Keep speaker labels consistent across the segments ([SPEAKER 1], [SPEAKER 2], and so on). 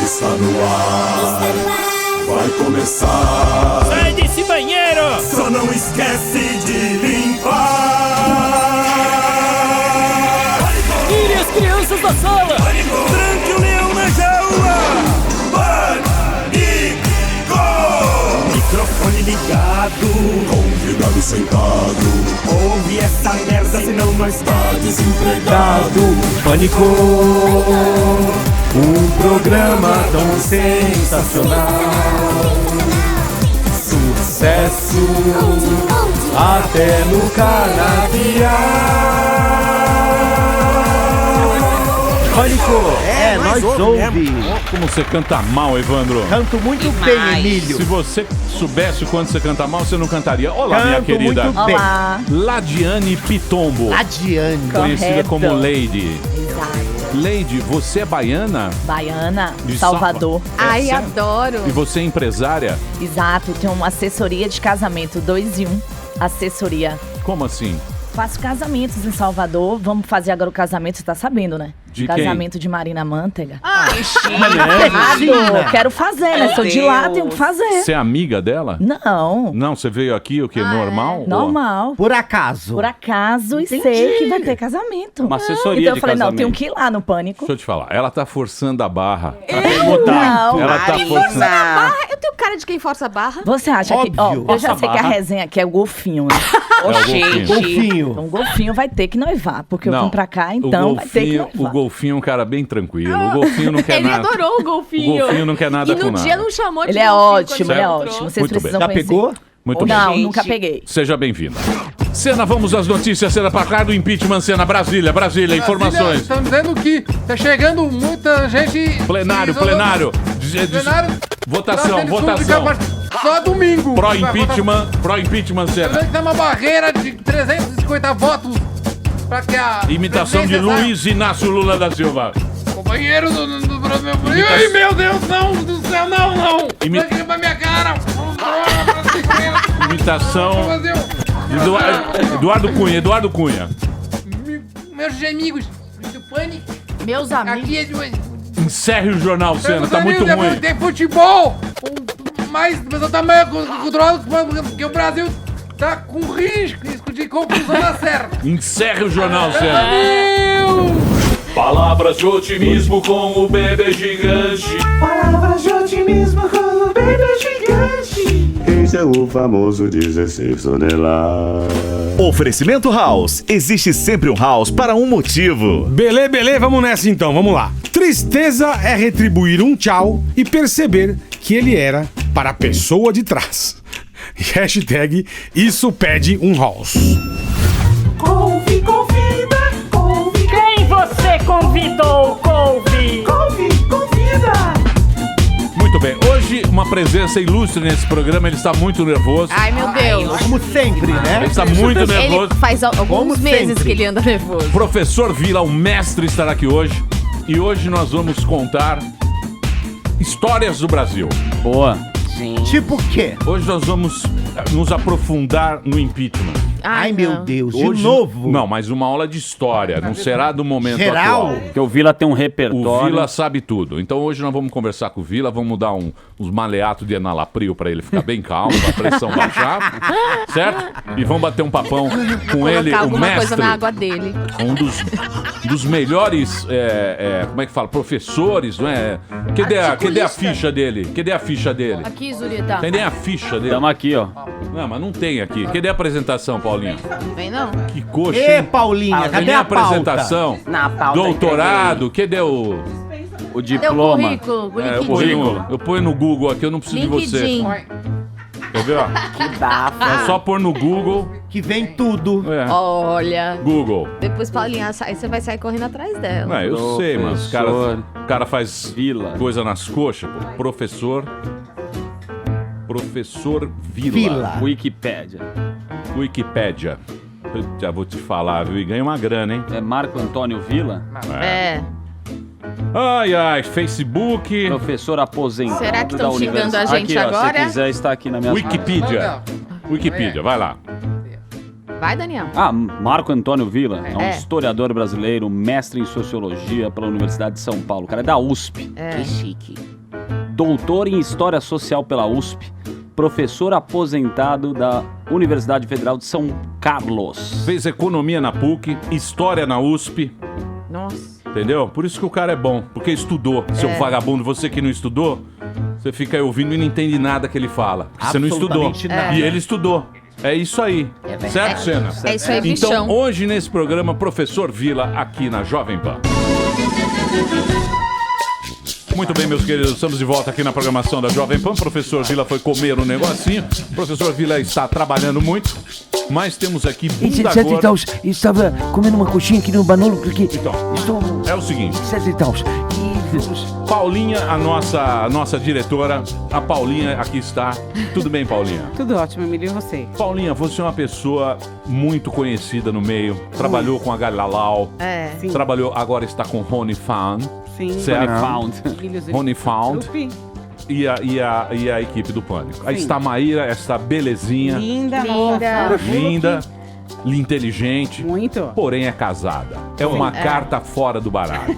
[SPEAKER 1] Está no ar, vai começar.
[SPEAKER 2] Sai desse banheiro!
[SPEAKER 1] Só não esquece de limpar.
[SPEAKER 2] Tire as crianças da sala!
[SPEAKER 1] Tranque o leão na jaula. Pânico! Microfone ligado, convidado sentado. Ouve essa merda, senão não está desempregado. Pânico! Um programa tão sensacional. Sucesso até no canavial.
[SPEAKER 3] Pânico, nós ouve.
[SPEAKER 4] Como você canta mal, Evandro.
[SPEAKER 3] Canto muito bem, Emílio.
[SPEAKER 4] Se você soubesse o quanto você canta mal, você não cantaria. Olá, minha querida.
[SPEAKER 3] Muito bem.
[SPEAKER 5] Olá.
[SPEAKER 4] Ladiane Pitombo.
[SPEAKER 3] Ladiane.
[SPEAKER 4] Conhecida como Lady.
[SPEAKER 5] Exato.
[SPEAKER 4] Lady, você é baiana?
[SPEAKER 5] Baiana,
[SPEAKER 4] De
[SPEAKER 5] Salvador.
[SPEAKER 6] Ai,
[SPEAKER 4] sério?
[SPEAKER 6] adoro.
[SPEAKER 4] E você é empresária?
[SPEAKER 5] Exato, tenho uma assessoria de casamento, 2 em 1. Assessoria.
[SPEAKER 4] Como assim?
[SPEAKER 5] Faço casamentos em Salvador. Vamos fazer agora o casamento, você tá sabendo, né?
[SPEAKER 4] De
[SPEAKER 5] casamento de Marina Manteiga.
[SPEAKER 6] Ai,
[SPEAKER 5] Errado. Quero fazer, né? Sou de lá, tenho que fazer.
[SPEAKER 4] Você é amiga dela?
[SPEAKER 5] Não.
[SPEAKER 4] Não, você veio aqui, o quê? Normal?
[SPEAKER 5] Normal.
[SPEAKER 3] Por acaso.
[SPEAKER 5] Por acaso, e sei que vai ter casamento.
[SPEAKER 7] Uma assessoria
[SPEAKER 5] Então eu
[SPEAKER 7] de
[SPEAKER 5] falei, não,
[SPEAKER 7] casamento.
[SPEAKER 5] tenho que ir lá no Pânico.
[SPEAKER 4] Deixa eu te falar, ela tá forçando a barra.
[SPEAKER 5] Não.
[SPEAKER 4] Ela tá forçando.
[SPEAKER 6] barra, eu tenho cara de quem força a barra.
[SPEAKER 5] Você acha que...
[SPEAKER 3] Óbvio.
[SPEAKER 5] Ó, eu já
[SPEAKER 7] Passa
[SPEAKER 5] sei que a
[SPEAKER 7] barra.
[SPEAKER 5] resenha aqui é o golfinho, né?
[SPEAKER 4] É o golfinho.
[SPEAKER 3] Golfinho.
[SPEAKER 5] Então o golfinho vai ter que noivar, porque eu
[SPEAKER 4] Não,
[SPEAKER 5] vim pra cá,
[SPEAKER 4] o
[SPEAKER 5] então vai ter que
[SPEAKER 4] golfinho,
[SPEAKER 5] noivar.
[SPEAKER 4] o golfinho é um cara bem tranquilo. O golfinho não quer
[SPEAKER 6] Ele
[SPEAKER 4] nada.
[SPEAKER 6] adorou o
[SPEAKER 4] O
[SPEAKER 6] golfinho.
[SPEAKER 4] golfinho não quer nada
[SPEAKER 6] E
[SPEAKER 4] com
[SPEAKER 6] no
[SPEAKER 4] nada.
[SPEAKER 6] dia não chamou de
[SPEAKER 5] Ele é
[SPEAKER 6] golfinho
[SPEAKER 5] ótimo,
[SPEAKER 6] quando
[SPEAKER 5] ele é
[SPEAKER 6] entrou.
[SPEAKER 5] ótimo. Vocês
[SPEAKER 4] Muito bem.
[SPEAKER 5] precisam
[SPEAKER 3] Já
[SPEAKER 5] conhecer.
[SPEAKER 3] pegou?
[SPEAKER 4] Muito bem.
[SPEAKER 5] Não,
[SPEAKER 6] Gente.
[SPEAKER 5] nunca peguei.
[SPEAKER 4] Seja bem-vinda. Cena, vamos às notícias. Cena pra cá do impeachment. Cena, Brasília, informações.
[SPEAKER 8] Estão dizendo que tá chegando muita gente.
[SPEAKER 4] Plenário.
[SPEAKER 8] Plenário.
[SPEAKER 4] Votação.
[SPEAKER 8] Só domingo.
[SPEAKER 4] Pró-impeachment, Cena.
[SPEAKER 8] Tem uma barreira de 350 votos pra que a.
[SPEAKER 4] Imitação de
[SPEAKER 8] presidência
[SPEAKER 4] Luiz Inácio Lula da Silva.
[SPEAKER 8] saia. Companheiro do Brasil. Ai, meu Deus, não, do céu, não.
[SPEAKER 4] Imi-
[SPEAKER 8] Vai pra minha cara.
[SPEAKER 4] Imitação
[SPEAKER 8] Brasil.
[SPEAKER 4] de Eduardo Cunha.
[SPEAKER 8] Meus amigos do Pânico.
[SPEAKER 6] Meus amigos.
[SPEAKER 8] Aqui é de.
[SPEAKER 4] Encerre o jornal, Cena. Tá muito ruim.
[SPEAKER 8] Tem futebol. Mais tamanho cultural que o Brasil tá com risco de conclusão da certa.
[SPEAKER 4] Encerre o jornal, Cena.
[SPEAKER 1] Palavras de otimismo com o bebê gigante. Esse é o famoso 16 toneladas.
[SPEAKER 9] Oferecimento House. Existe sempre um House para um motivo.
[SPEAKER 10] Belê, vamos nessa então, vamos lá. Tristeza é retribuir um tchau e perceber que ele era para a pessoa de trás. Hashtag isso pede um house.
[SPEAKER 2] Quem você convidou, Couve?
[SPEAKER 4] Muito bem. Hoje, uma presença ilustre nesse programa. Ele está muito nervoso.
[SPEAKER 6] Ai, meu Deus.
[SPEAKER 3] Como sempre, né?
[SPEAKER 4] Ele está muito nervoso.
[SPEAKER 6] Ele faz alguns
[SPEAKER 3] Como
[SPEAKER 6] meses
[SPEAKER 3] sempre.
[SPEAKER 6] que ele anda nervoso.
[SPEAKER 4] Professor Vila, o mestre, estará aqui hoje. E hoje nós vamos contar histórias do Brasil.
[SPEAKER 7] Boa.
[SPEAKER 3] Tipo o quê?
[SPEAKER 4] Hoje nós vamos nos aprofundar no impeachment.
[SPEAKER 3] Ai, meu
[SPEAKER 6] não.
[SPEAKER 3] Deus,
[SPEAKER 4] Hoje,
[SPEAKER 3] de novo?
[SPEAKER 4] Não, mas uma aula de história. Não será do momento
[SPEAKER 3] Geral?
[SPEAKER 4] atual.
[SPEAKER 7] Porque o Vila tem um
[SPEAKER 4] O
[SPEAKER 7] repertório.
[SPEAKER 4] Vila sabe tudo. Então hoje nós vamos conversar com o Vila, vamos dar uns maleatos de enalapril pra ele ficar bem calmo, pra pressão baixar, certo? E vamos bater um papão com ele,
[SPEAKER 6] Colocar
[SPEAKER 4] o
[SPEAKER 6] alguma coisa
[SPEAKER 4] mestre,
[SPEAKER 6] na água dele.
[SPEAKER 4] um dos melhores, como é que fala, professores, não é? Cadê a ficha dele? Cadê a ficha dele?
[SPEAKER 6] Aqui, Zurita.
[SPEAKER 4] Tem nem a ficha dele.
[SPEAKER 7] Tamo aqui, ó.
[SPEAKER 4] Não, mas não tem aqui. Cadê a apresentação, Paulinho?
[SPEAKER 6] Não vem, não?
[SPEAKER 4] Que coxa,
[SPEAKER 3] Ê,
[SPEAKER 4] hein?
[SPEAKER 3] Paulinha,
[SPEAKER 4] Tem
[SPEAKER 3] cadê
[SPEAKER 4] nem
[SPEAKER 3] a
[SPEAKER 4] a apresentação.
[SPEAKER 5] Na pauta.
[SPEAKER 4] Doutorado, cadê o...
[SPEAKER 7] O
[SPEAKER 6] Cadê o
[SPEAKER 7] diploma.
[SPEAKER 6] currículo? O
[SPEAKER 4] É,
[SPEAKER 6] LinkedIn.
[SPEAKER 4] eu ponho no Google aqui, eu não preciso de você.
[SPEAKER 6] LinkedIn.
[SPEAKER 4] Quer ver, ó?
[SPEAKER 5] Que bafo.
[SPEAKER 4] É só pôr no Google.
[SPEAKER 3] Que vem tudo.
[SPEAKER 4] É,
[SPEAKER 6] Olha.
[SPEAKER 4] Google.
[SPEAKER 6] Depois, Paulinha, aí você vai sair correndo atrás dela.
[SPEAKER 4] É, eu sei, mas o cara faz
[SPEAKER 7] Vila.
[SPEAKER 4] coisa nas coxas, pô. Professor Vila.
[SPEAKER 3] Vila.
[SPEAKER 7] Wikipédia.
[SPEAKER 4] Wikipédia. Eu já vou te falar, viu? E ganha uma grana, hein?
[SPEAKER 7] É Marco Antônio Vila?
[SPEAKER 6] É.
[SPEAKER 4] Ai, Facebook.
[SPEAKER 7] Professor aposentado.
[SPEAKER 6] Será que
[SPEAKER 7] da
[SPEAKER 6] tão xingando
[SPEAKER 7] universidade.
[SPEAKER 6] a gente
[SPEAKER 7] aqui, ó,
[SPEAKER 6] agora?
[SPEAKER 7] Se quiser, está aqui na minha
[SPEAKER 4] Wikipedia. Wikipedia, vai lá.
[SPEAKER 6] Vai, Daniel.
[SPEAKER 7] Ah, Marco Antônio Villa é um
[SPEAKER 6] É.
[SPEAKER 7] historiador brasileiro, mestre em sociologia pela Universidade de São Paulo. O cara é da USP.
[SPEAKER 6] É.
[SPEAKER 7] Chique. Doutor em História Social pela USP. Professor aposentado da Universidade Federal de São Carlos.
[SPEAKER 4] Fez economia na PUC, história na USP.
[SPEAKER 6] Nossa.
[SPEAKER 4] Entendeu? Por isso que o cara é bom, porque estudou. Seu vagabundo, você que não estudou, você fica aí ouvindo e não entende nada que ele fala. Porque você não estudou.
[SPEAKER 3] Absolutamente nada.
[SPEAKER 4] E ele estudou. É isso aí. Certo, Senna?
[SPEAKER 6] É isso aí,
[SPEAKER 4] Então,
[SPEAKER 6] bichão.
[SPEAKER 4] hoje nesse programa, Professor Villa, aqui na Jovem Pan. Muito bem, meus queridos, estamos de volta aqui na programação da Jovem Pan. Professor Villa foi comer um negocinho. Professor Villa está trabalhando muito, mas temos aqui bunda
[SPEAKER 11] Sete e
[SPEAKER 4] gorda.
[SPEAKER 11] tal, estava comendo uma coxinha aqui no Manolo porque
[SPEAKER 4] Então,
[SPEAKER 11] estou...
[SPEAKER 4] é o seguinte.
[SPEAKER 11] Sete e tal. E vamos...
[SPEAKER 4] Paulinha, a nossa diretora, a Paulinha aqui está. Tudo bem, Paulinha?
[SPEAKER 12] Tudo ótimo, Emílio, e você?
[SPEAKER 4] Paulinha, você é uma pessoa muito conhecida no meio. Trabalhou com a Galalau.
[SPEAKER 6] É.
[SPEAKER 12] Sim.
[SPEAKER 4] Trabalhou, agora está com Rony Found.
[SPEAKER 12] Sim.
[SPEAKER 4] Certo?
[SPEAKER 7] Found.
[SPEAKER 4] Rony Found.
[SPEAKER 12] Grupi.
[SPEAKER 4] E a equipe do Pânico. Aí
[SPEAKER 12] Sim.
[SPEAKER 4] está a Maíra, essa belezinha,
[SPEAKER 12] Linda,
[SPEAKER 6] Linda.
[SPEAKER 12] nossa.
[SPEAKER 4] linda, inteligente,
[SPEAKER 12] Muito.
[SPEAKER 4] porém é casada. É uma carta fora do baralho.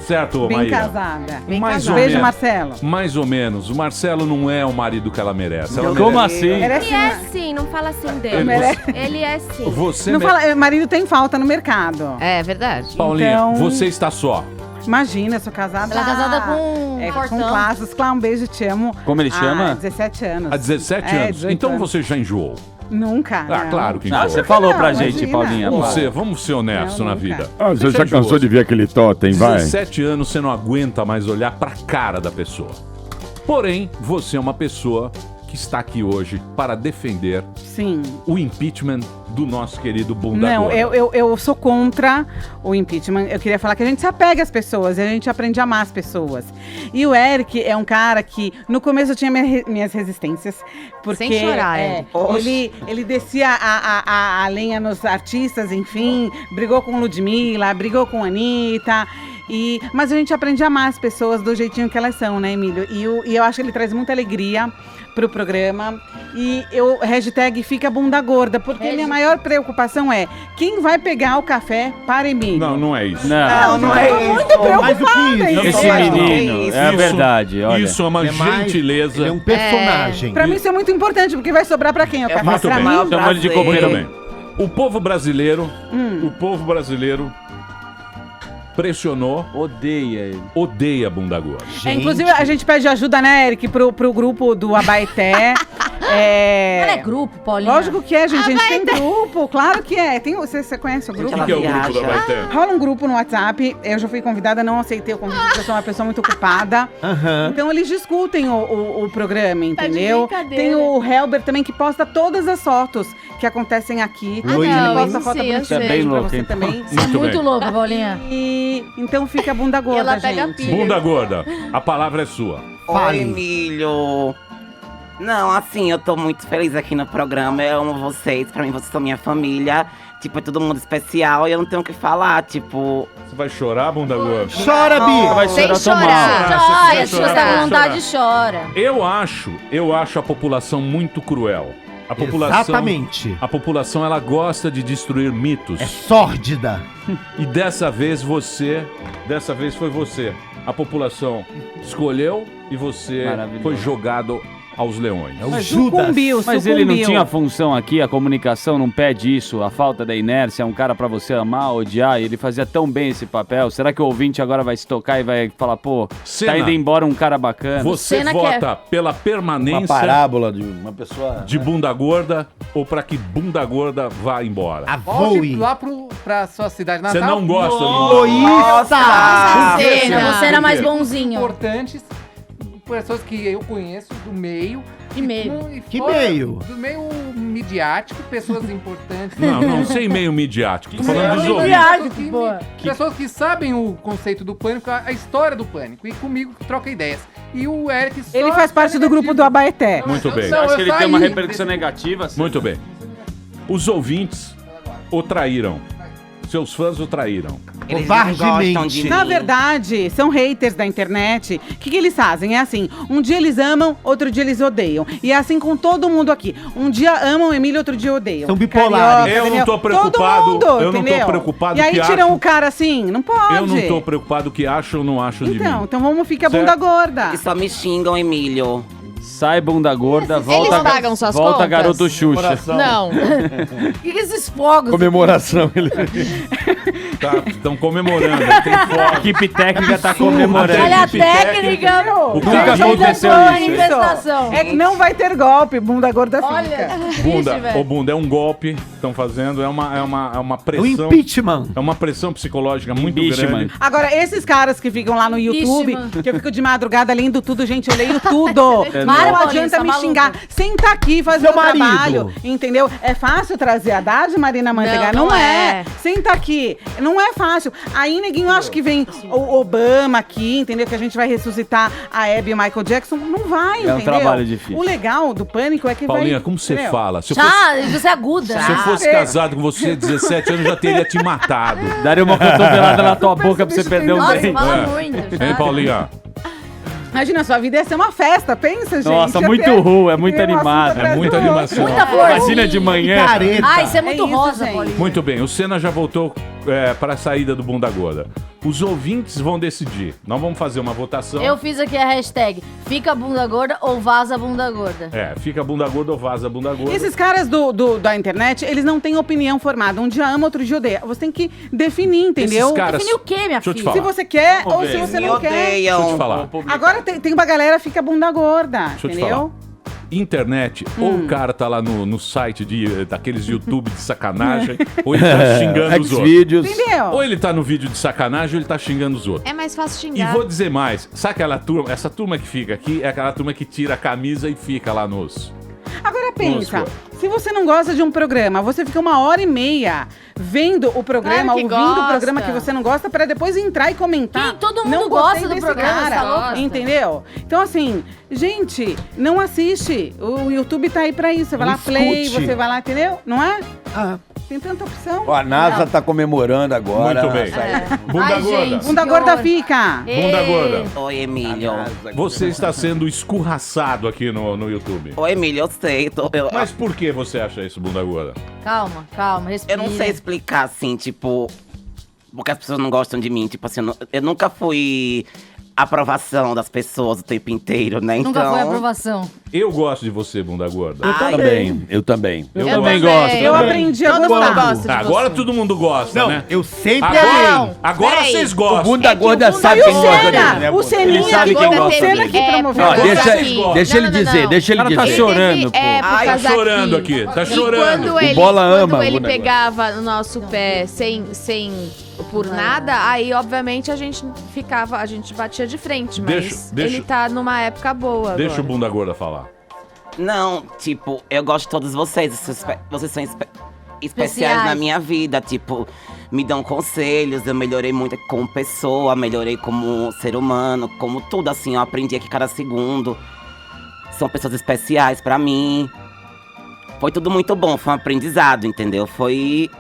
[SPEAKER 4] Certo,
[SPEAKER 12] Bem
[SPEAKER 4] Maíra?
[SPEAKER 12] casada.
[SPEAKER 4] Mais ou
[SPEAKER 12] Beijo,
[SPEAKER 4] menos.
[SPEAKER 12] Marcelo.
[SPEAKER 4] Mais ou menos. O Marcelo não é o marido que ela merece. Ela
[SPEAKER 7] Como
[SPEAKER 4] merece...
[SPEAKER 7] assim?
[SPEAKER 12] Merece
[SPEAKER 13] Ele é
[SPEAKER 12] uma-
[SPEAKER 13] sim, não fala assim
[SPEAKER 4] Ele-
[SPEAKER 13] dele. Ele é sim.
[SPEAKER 4] Você,
[SPEAKER 12] Não
[SPEAKER 4] me-
[SPEAKER 12] fala, marido tem falta no mercado.
[SPEAKER 6] É verdade.
[SPEAKER 4] Paulinha,
[SPEAKER 12] Então-
[SPEAKER 4] você está só.
[SPEAKER 12] Imagina, eu sou casada.
[SPEAKER 13] Ela é casada com
[SPEAKER 12] com
[SPEAKER 13] Fortão.
[SPEAKER 12] Classos. Clá, um beijo, te amo.
[SPEAKER 7] Como ele chama?
[SPEAKER 12] Há 17 anos.
[SPEAKER 4] Há 17
[SPEAKER 12] É,
[SPEAKER 4] anos.
[SPEAKER 12] 18
[SPEAKER 4] Então
[SPEAKER 12] anos.
[SPEAKER 4] você já enjoou.
[SPEAKER 12] Nunca.
[SPEAKER 4] Ah,
[SPEAKER 12] não.
[SPEAKER 4] claro que
[SPEAKER 7] Ah,
[SPEAKER 4] enjoou.
[SPEAKER 7] você falou pra
[SPEAKER 12] Não,
[SPEAKER 7] gente,
[SPEAKER 12] imagina.
[SPEAKER 7] Paulinha.
[SPEAKER 4] Vamos ser honestos
[SPEAKER 12] Não,
[SPEAKER 4] na
[SPEAKER 12] nunca.
[SPEAKER 4] vida.
[SPEAKER 14] Ah, você já
[SPEAKER 4] enjoou.
[SPEAKER 14] cansou de ver aquele totem, vai?
[SPEAKER 4] 17 anos você não aguenta mais olhar pra cara da pessoa. Porém, você é uma pessoa que está aqui hoje para defender
[SPEAKER 12] Sim.
[SPEAKER 4] o impeachment do nosso querido Bunda
[SPEAKER 12] Não,
[SPEAKER 4] Gorda.
[SPEAKER 12] eu sou contra o impeachment. Eu queria falar que a gente se apega às pessoas, a gente aprende a amar as pessoas. E o Eric é um cara que, no começo, eu tinha minhas resistências. Porque,
[SPEAKER 6] Sem chorar, Eric.
[SPEAKER 12] ele descia a lenha nos artistas, enfim, brigou com Ludmilla, brigou com Anitta. Mas a gente aprende a amar as pessoas do jeitinho que elas são, né, Emílio? E eu acho que ele traz muita alegria pro programa. E eu, hashtag fica bunda gorda, porque minha maior preocupação é quem vai pegar o café para Emílio.
[SPEAKER 4] Não, não é isso.
[SPEAKER 7] Não,
[SPEAKER 12] é isso. Muito preocupada.
[SPEAKER 3] Mais do que isso.
[SPEAKER 7] Esse menino, é
[SPEAKER 4] Isso-
[SPEAKER 7] verdade, olha.
[SPEAKER 4] Isso é uma gentileza.
[SPEAKER 3] Ele é um personagem.
[SPEAKER 12] Pra mim isso é muito importante, porque vai sobrar pra quem? O café
[SPEAKER 4] muito
[SPEAKER 12] pra
[SPEAKER 4] bem.
[SPEAKER 12] mim?
[SPEAKER 7] Chama ele de
[SPEAKER 4] Muito
[SPEAKER 7] copeiro.
[SPEAKER 4] bem. O povo brasileiro pressionou, odeia Bunda Gorda.
[SPEAKER 12] Inclusive, a gente pede ajuda, né, Eric, pro grupo do Abaeté.
[SPEAKER 13] Ela é grupo, Paulinha?
[SPEAKER 12] Lógico que é, gente. A gente tem grupo, claro que é. Você conhece o grupo?
[SPEAKER 4] O que é o grupo do Abaeté?
[SPEAKER 12] Rola um grupo no WhatsApp. Eu já fui convidada, não aceitei o convite, porque eu sou uma pessoa muito ocupada. Então eles discutem o programa, entendeu?
[SPEAKER 13] brincadeira.
[SPEAKER 12] Tem o Helber também, que posta todas as fotos que acontecem aqui.
[SPEAKER 13] Ah, não,
[SPEAKER 12] Ele posta
[SPEAKER 13] isso
[SPEAKER 12] foto
[SPEAKER 13] sim, eu
[SPEAKER 12] bonitinha
[SPEAKER 13] sei.
[SPEAKER 7] É bem
[SPEAKER 12] pra
[SPEAKER 7] louco,
[SPEAKER 12] você
[SPEAKER 7] hein?
[SPEAKER 12] também.
[SPEAKER 13] Você é muito
[SPEAKER 4] bem.
[SPEAKER 13] louca, Paulinha.
[SPEAKER 12] Então fica a bunda gorda,
[SPEAKER 13] ela pega
[SPEAKER 12] gente.
[SPEAKER 13] pilha.
[SPEAKER 4] Bunda Gorda, a palavra é sua.
[SPEAKER 11] Oi, Emílio. Não, assim, eu tô muito feliz aqui no programa. Eu amo vocês. Pra mim, vocês são minha família. Tipo, é todo mundo especial e eu não tenho o que falar. Tipo,
[SPEAKER 4] Você vai chorar, Bunda Gorda?
[SPEAKER 3] Chora, Bia.
[SPEAKER 7] Vai
[SPEAKER 13] Sem
[SPEAKER 7] chorar, tô mal.
[SPEAKER 13] chorar.
[SPEAKER 4] Ah,
[SPEAKER 13] Chora,
[SPEAKER 4] você
[SPEAKER 13] se
[SPEAKER 4] vai
[SPEAKER 13] você tá
[SPEAKER 4] chorar.
[SPEAKER 13] com vontade, chora.
[SPEAKER 4] Eu acho a população muito cruel. A população,
[SPEAKER 3] Exatamente.
[SPEAKER 4] a população ela gosta de destruir mitos.
[SPEAKER 3] É sórdida.
[SPEAKER 4] E dessa vez foi você. A população escolheu e você
[SPEAKER 7] Maravilhoso.
[SPEAKER 4] foi jogado aos leões.
[SPEAKER 3] É o
[SPEAKER 12] Mas
[SPEAKER 3] Judas.
[SPEAKER 12] sucumbiu,
[SPEAKER 7] Mas ele não
[SPEAKER 12] sucumbiu.
[SPEAKER 7] tinha função aqui, a comunicação não pede isso, a falta da inércia, é um cara pra você amar, odiar, e ele fazia tão bem esse papel. Será que o ouvinte agora vai se tocar e vai falar, pô,
[SPEAKER 4] Senna,
[SPEAKER 7] tá indo embora um cara bacana?
[SPEAKER 4] Você
[SPEAKER 13] Cena
[SPEAKER 4] vota pela permanência
[SPEAKER 14] parábola de uma pessoa.
[SPEAKER 4] de Bunda Gorda ou para que Bunda Gorda vá embora?
[SPEAKER 3] A
[SPEAKER 8] Volte
[SPEAKER 3] Voe.
[SPEAKER 8] lá pra sua cidade natal.
[SPEAKER 4] Você não gosta de
[SPEAKER 3] Egoísta!
[SPEAKER 13] Cena, você era mais
[SPEAKER 4] Por quê?
[SPEAKER 13] bonzinho.
[SPEAKER 8] Importantes, pessoas que eu conheço do meio.
[SPEAKER 13] Que meio?
[SPEAKER 3] Que meio?
[SPEAKER 8] Do meio midiático, pessoas importantes.
[SPEAKER 4] Não sei meio midiático. Tô falando dos
[SPEAKER 8] Meio
[SPEAKER 4] ouvintes.
[SPEAKER 8] midiático,
[SPEAKER 13] boa.
[SPEAKER 8] Pessoas que sabem o conceito do pânico, a história do pânico. E comigo troca ideias. E o Eric só
[SPEAKER 12] Ele faz parte do grupo do Abaeté.
[SPEAKER 4] Muito bem.
[SPEAKER 7] Você acha que ele
[SPEAKER 8] eu
[SPEAKER 7] tem uma
[SPEAKER 8] saí
[SPEAKER 7] repercussão negativa?
[SPEAKER 4] Muito bem. Os ouvintes o traíram. Seus fãs o traíram.
[SPEAKER 11] Eles não gostam de
[SPEAKER 12] Na
[SPEAKER 11] mim.
[SPEAKER 12] verdade, são haters da internet. O que eles fazem? É assim, um dia eles amam, outro dia eles odeiam. E é assim com todo mundo aqui. Um dia amam o Emílio, outro dia odeiam.
[SPEAKER 3] São bipolares.
[SPEAKER 12] Carioca,
[SPEAKER 4] Eu não
[SPEAKER 12] entendeu?
[SPEAKER 4] tô preocupado,
[SPEAKER 12] Todo mundo,
[SPEAKER 4] eu não tô
[SPEAKER 12] entendeu?
[SPEAKER 4] preocupado
[SPEAKER 12] E aí
[SPEAKER 4] que
[SPEAKER 12] tiram
[SPEAKER 4] acham-
[SPEAKER 12] o cara assim? Não pode.
[SPEAKER 4] Eu não tô preocupado que acham ou não acham de mim.
[SPEAKER 12] Então vamos ficar
[SPEAKER 4] Certo.
[SPEAKER 12] bunda gorda.
[SPEAKER 11] E só me xingam, Emílio.
[SPEAKER 7] Sai bunda gorda, volta,
[SPEAKER 6] Eles pagam suas
[SPEAKER 7] volta
[SPEAKER 6] contas?
[SPEAKER 7] garoto Xuxa.
[SPEAKER 6] Não. O que esses fogos?
[SPEAKER 14] Comemoração.
[SPEAKER 4] Estão comemorando, tem
[SPEAKER 7] A
[SPEAKER 4] foto.
[SPEAKER 7] equipe técnica tá comemorando.
[SPEAKER 6] Olha a
[SPEAKER 4] equipe
[SPEAKER 6] técnica.
[SPEAKER 4] O
[SPEAKER 7] Nunca
[SPEAKER 4] cara-
[SPEAKER 7] aconteceu
[SPEAKER 6] Uma
[SPEAKER 7] isso.
[SPEAKER 6] manifestação.
[SPEAKER 12] É que não vai ter golpe, bunda gorda
[SPEAKER 6] Olha,
[SPEAKER 12] fica.
[SPEAKER 4] Bunda,
[SPEAKER 6] triste, velho.
[SPEAKER 4] ô Bunda, é um golpe que estão fazendo, é uma
[SPEAKER 3] O
[SPEAKER 4] pressão.
[SPEAKER 3] impeachment.
[SPEAKER 4] É uma pressão psicológica muito
[SPEAKER 7] Impeachment.
[SPEAKER 4] grande.
[SPEAKER 12] Agora, esses caras que ficam lá no YouTube, que eu fico de madrugada lendo tudo, gente, eu leio tudo.
[SPEAKER 7] É
[SPEAKER 12] Não
[SPEAKER 6] Para,
[SPEAKER 12] adianta
[SPEAKER 6] Paulinho,
[SPEAKER 12] me
[SPEAKER 6] tá
[SPEAKER 12] xingar. Senta aqui e fazer
[SPEAKER 3] Seu
[SPEAKER 12] o
[SPEAKER 3] marido.
[SPEAKER 12] trabalho, entendeu? É fácil trazer a Haddad, Marina Manteiga?
[SPEAKER 6] Não,
[SPEAKER 12] Não,
[SPEAKER 6] não
[SPEAKER 12] é.
[SPEAKER 6] é.
[SPEAKER 12] Senta aqui. Não é fácil. Aí, neguinho, acho que vem o Obama aqui, entendeu? Que a gente vai ressuscitar a Abby e o Michael Jackson. Não vai,
[SPEAKER 7] É um
[SPEAKER 12] entendeu?
[SPEAKER 7] trabalho difícil.
[SPEAKER 12] O legal do Pânico é que
[SPEAKER 4] Paulinha,
[SPEAKER 12] vai...
[SPEAKER 4] como você
[SPEAKER 12] entendeu?
[SPEAKER 4] fala? Se eu fosse,
[SPEAKER 6] Já, você é aguda.
[SPEAKER 4] se eu fosse casado com você 17 anos, eu já teria te matado.
[SPEAKER 7] Daria uma cotovelada na tua boca pra você perder um
[SPEAKER 6] Nossa,
[SPEAKER 7] dente.
[SPEAKER 6] fala
[SPEAKER 4] É.
[SPEAKER 6] muito.
[SPEAKER 4] Hein,
[SPEAKER 6] já.
[SPEAKER 4] Paulinha?
[SPEAKER 12] Imagina, sua vida ia ser uma festa, pensa, gente.
[SPEAKER 7] Nossa,
[SPEAKER 12] Ia
[SPEAKER 7] muito
[SPEAKER 12] ter-
[SPEAKER 7] ru, é muito
[SPEAKER 12] ter um assunto
[SPEAKER 7] animado.
[SPEAKER 12] atrás
[SPEAKER 4] É
[SPEAKER 12] do
[SPEAKER 4] muita
[SPEAKER 12] outro.
[SPEAKER 4] animação.
[SPEAKER 6] Muita flor.
[SPEAKER 7] Imagina de manhã.
[SPEAKER 3] Careta.
[SPEAKER 6] Ai, isso é muito
[SPEAKER 12] É isso,
[SPEAKER 6] rosa,
[SPEAKER 12] gente.
[SPEAKER 6] Paulinho.
[SPEAKER 4] Muito bem, o Senna já voltou para a saída do Bunda Gorda. Os ouvintes vão decidir. Nós vamos fazer uma votação.
[SPEAKER 6] Eu fiz aqui a hashtag fica bunda gorda ou vaza bunda gorda.
[SPEAKER 4] É, fica bunda gorda ou vaza bunda gorda.
[SPEAKER 12] Esses caras da internet, eles não têm opinião formada. Um dia ama, outro dia odeia. Você tem que definir, entendeu?
[SPEAKER 4] Esses caras-
[SPEAKER 6] Definir o quê, minha
[SPEAKER 4] Deixa eu te
[SPEAKER 6] filha?
[SPEAKER 12] Se
[SPEAKER 4] falar.
[SPEAKER 12] você quer
[SPEAKER 7] Vamos
[SPEAKER 12] ou
[SPEAKER 7] ver.
[SPEAKER 12] se você
[SPEAKER 11] Me
[SPEAKER 12] não quer.
[SPEAKER 11] odeiam.
[SPEAKER 4] Deixa eu te falar.
[SPEAKER 12] Agora tem uma galera que fica bunda gorda,
[SPEAKER 4] Deixa eu te
[SPEAKER 12] entendeu?
[SPEAKER 4] falar. Internet, ou o cara tá lá no site daqueles YouTube de sacanagem, ou ele tá xingando os outros.
[SPEAKER 14] Xvideos.
[SPEAKER 12] Entendeu?
[SPEAKER 4] Ou ele tá no vídeo de sacanagem, ou ele tá xingando os outros.
[SPEAKER 13] É mais fácil
[SPEAKER 4] E
[SPEAKER 13] xingar.
[SPEAKER 4] vou dizer mais, sabe aquela turma, essa turma que fica aqui, é aquela turma que tira a camisa e fica lá nos...
[SPEAKER 12] Agora pensa,
[SPEAKER 4] Nossa.
[SPEAKER 12] se você não gosta de um programa, você fica 1h30 vendo o programa,
[SPEAKER 13] Claro que
[SPEAKER 12] ouvindo o
[SPEAKER 13] gosta.
[SPEAKER 12] programa que você não gosta, pra depois entrar e comentar.
[SPEAKER 6] Quem? Todo mundo
[SPEAKER 12] Não
[SPEAKER 6] gosta
[SPEAKER 12] gostei
[SPEAKER 6] do
[SPEAKER 12] desse
[SPEAKER 6] programa,
[SPEAKER 12] cara,
[SPEAKER 6] você gosta?
[SPEAKER 12] entendeu? Então assim, gente, não assiste. O YouTube tá aí pra isso. Você vai
[SPEAKER 3] Não
[SPEAKER 12] lá, play,
[SPEAKER 3] escute.
[SPEAKER 12] você vai lá, entendeu? Não é?
[SPEAKER 3] Ah,
[SPEAKER 12] Tem tanta opção.
[SPEAKER 14] Ó, a NASA tá comemorando agora.
[SPEAKER 4] Muito bem. Bunda
[SPEAKER 6] Ai,
[SPEAKER 4] gorda.
[SPEAKER 6] gente.
[SPEAKER 12] Bunda
[SPEAKER 6] que
[SPEAKER 12] gorda
[SPEAKER 6] horror.
[SPEAKER 12] fica.
[SPEAKER 4] Bunda gorda.
[SPEAKER 11] Oi, Emílio.
[SPEAKER 4] Você está sendo escorraçado aqui no YouTube.
[SPEAKER 11] Oi, Emílio, eu sei.
[SPEAKER 4] Mas por que você acha isso, bunda gorda?
[SPEAKER 6] Calma, calma, respira.
[SPEAKER 11] Eu não sei explicar, assim, tipo... Porque as pessoas não gostam de mim. Tipo assim, eu nunca fui aprovação das pessoas o tempo inteiro, né?
[SPEAKER 6] Nunca
[SPEAKER 11] Então...
[SPEAKER 6] foi aprovação.
[SPEAKER 4] Eu gosto de você, bunda gorda.
[SPEAKER 14] Eu também.
[SPEAKER 7] Eu também
[SPEAKER 6] também.
[SPEAKER 7] gosto.
[SPEAKER 12] Eu aprendi a
[SPEAKER 13] Todo
[SPEAKER 12] gostar.
[SPEAKER 13] mundo gosta de
[SPEAKER 4] Agora
[SPEAKER 13] você.
[SPEAKER 4] todo mundo gosta,
[SPEAKER 3] não,
[SPEAKER 4] né?
[SPEAKER 3] eu sempre
[SPEAKER 4] Agora,
[SPEAKER 3] amei.
[SPEAKER 4] agora
[SPEAKER 13] Peraí.
[SPEAKER 4] vocês
[SPEAKER 14] O
[SPEAKER 4] gostam.
[SPEAKER 14] Bunda Gorda
[SPEAKER 13] Bunda
[SPEAKER 14] sabe
[SPEAKER 12] E
[SPEAKER 14] quem
[SPEAKER 12] o
[SPEAKER 14] gosta dele,
[SPEAKER 12] Senna?
[SPEAKER 14] né?
[SPEAKER 12] O
[SPEAKER 14] Bunda?
[SPEAKER 12] Seninha
[SPEAKER 7] Ele sabe
[SPEAKER 12] que
[SPEAKER 7] quem
[SPEAKER 12] o
[SPEAKER 7] gosta
[SPEAKER 12] Senna
[SPEAKER 7] dele.
[SPEAKER 12] que promoveu.
[SPEAKER 14] Ó,
[SPEAKER 13] Por
[SPEAKER 14] deixa,
[SPEAKER 13] causa que-
[SPEAKER 14] deixa ele
[SPEAKER 6] Não, não,
[SPEAKER 14] dizer,
[SPEAKER 6] não.
[SPEAKER 14] deixa ele
[SPEAKER 7] O cara tá
[SPEAKER 14] dizer.
[SPEAKER 7] chorando, pô.
[SPEAKER 13] É, por
[SPEAKER 4] Tá
[SPEAKER 13] causa
[SPEAKER 4] chorando
[SPEAKER 13] que-
[SPEAKER 4] aqui, tá
[SPEAKER 13] E
[SPEAKER 4] chorando.
[SPEAKER 13] quando ele,
[SPEAKER 14] Bola ama
[SPEAKER 13] quando ele
[SPEAKER 14] o negócio.
[SPEAKER 13] pegava no nosso pé sem por nada, aí obviamente a gente batia de frente, mas
[SPEAKER 4] Deixa-
[SPEAKER 13] ele tá numa época boa
[SPEAKER 4] Deixa o
[SPEAKER 13] agora.
[SPEAKER 4] bunda gorda falar.
[SPEAKER 11] Não, tipo, eu gosto de todos vocês. Vocês são especiais
[SPEAKER 6] Especiais.
[SPEAKER 11] na minha vida. Tipo, me dão conselhos. Eu melhorei muito como pessoa, melhorei como ser humano, como tudo assim. Eu aprendi aqui cada segundo. São pessoas especiais pra mim. Foi tudo muito bom, foi um aprendizado, entendeu? Foi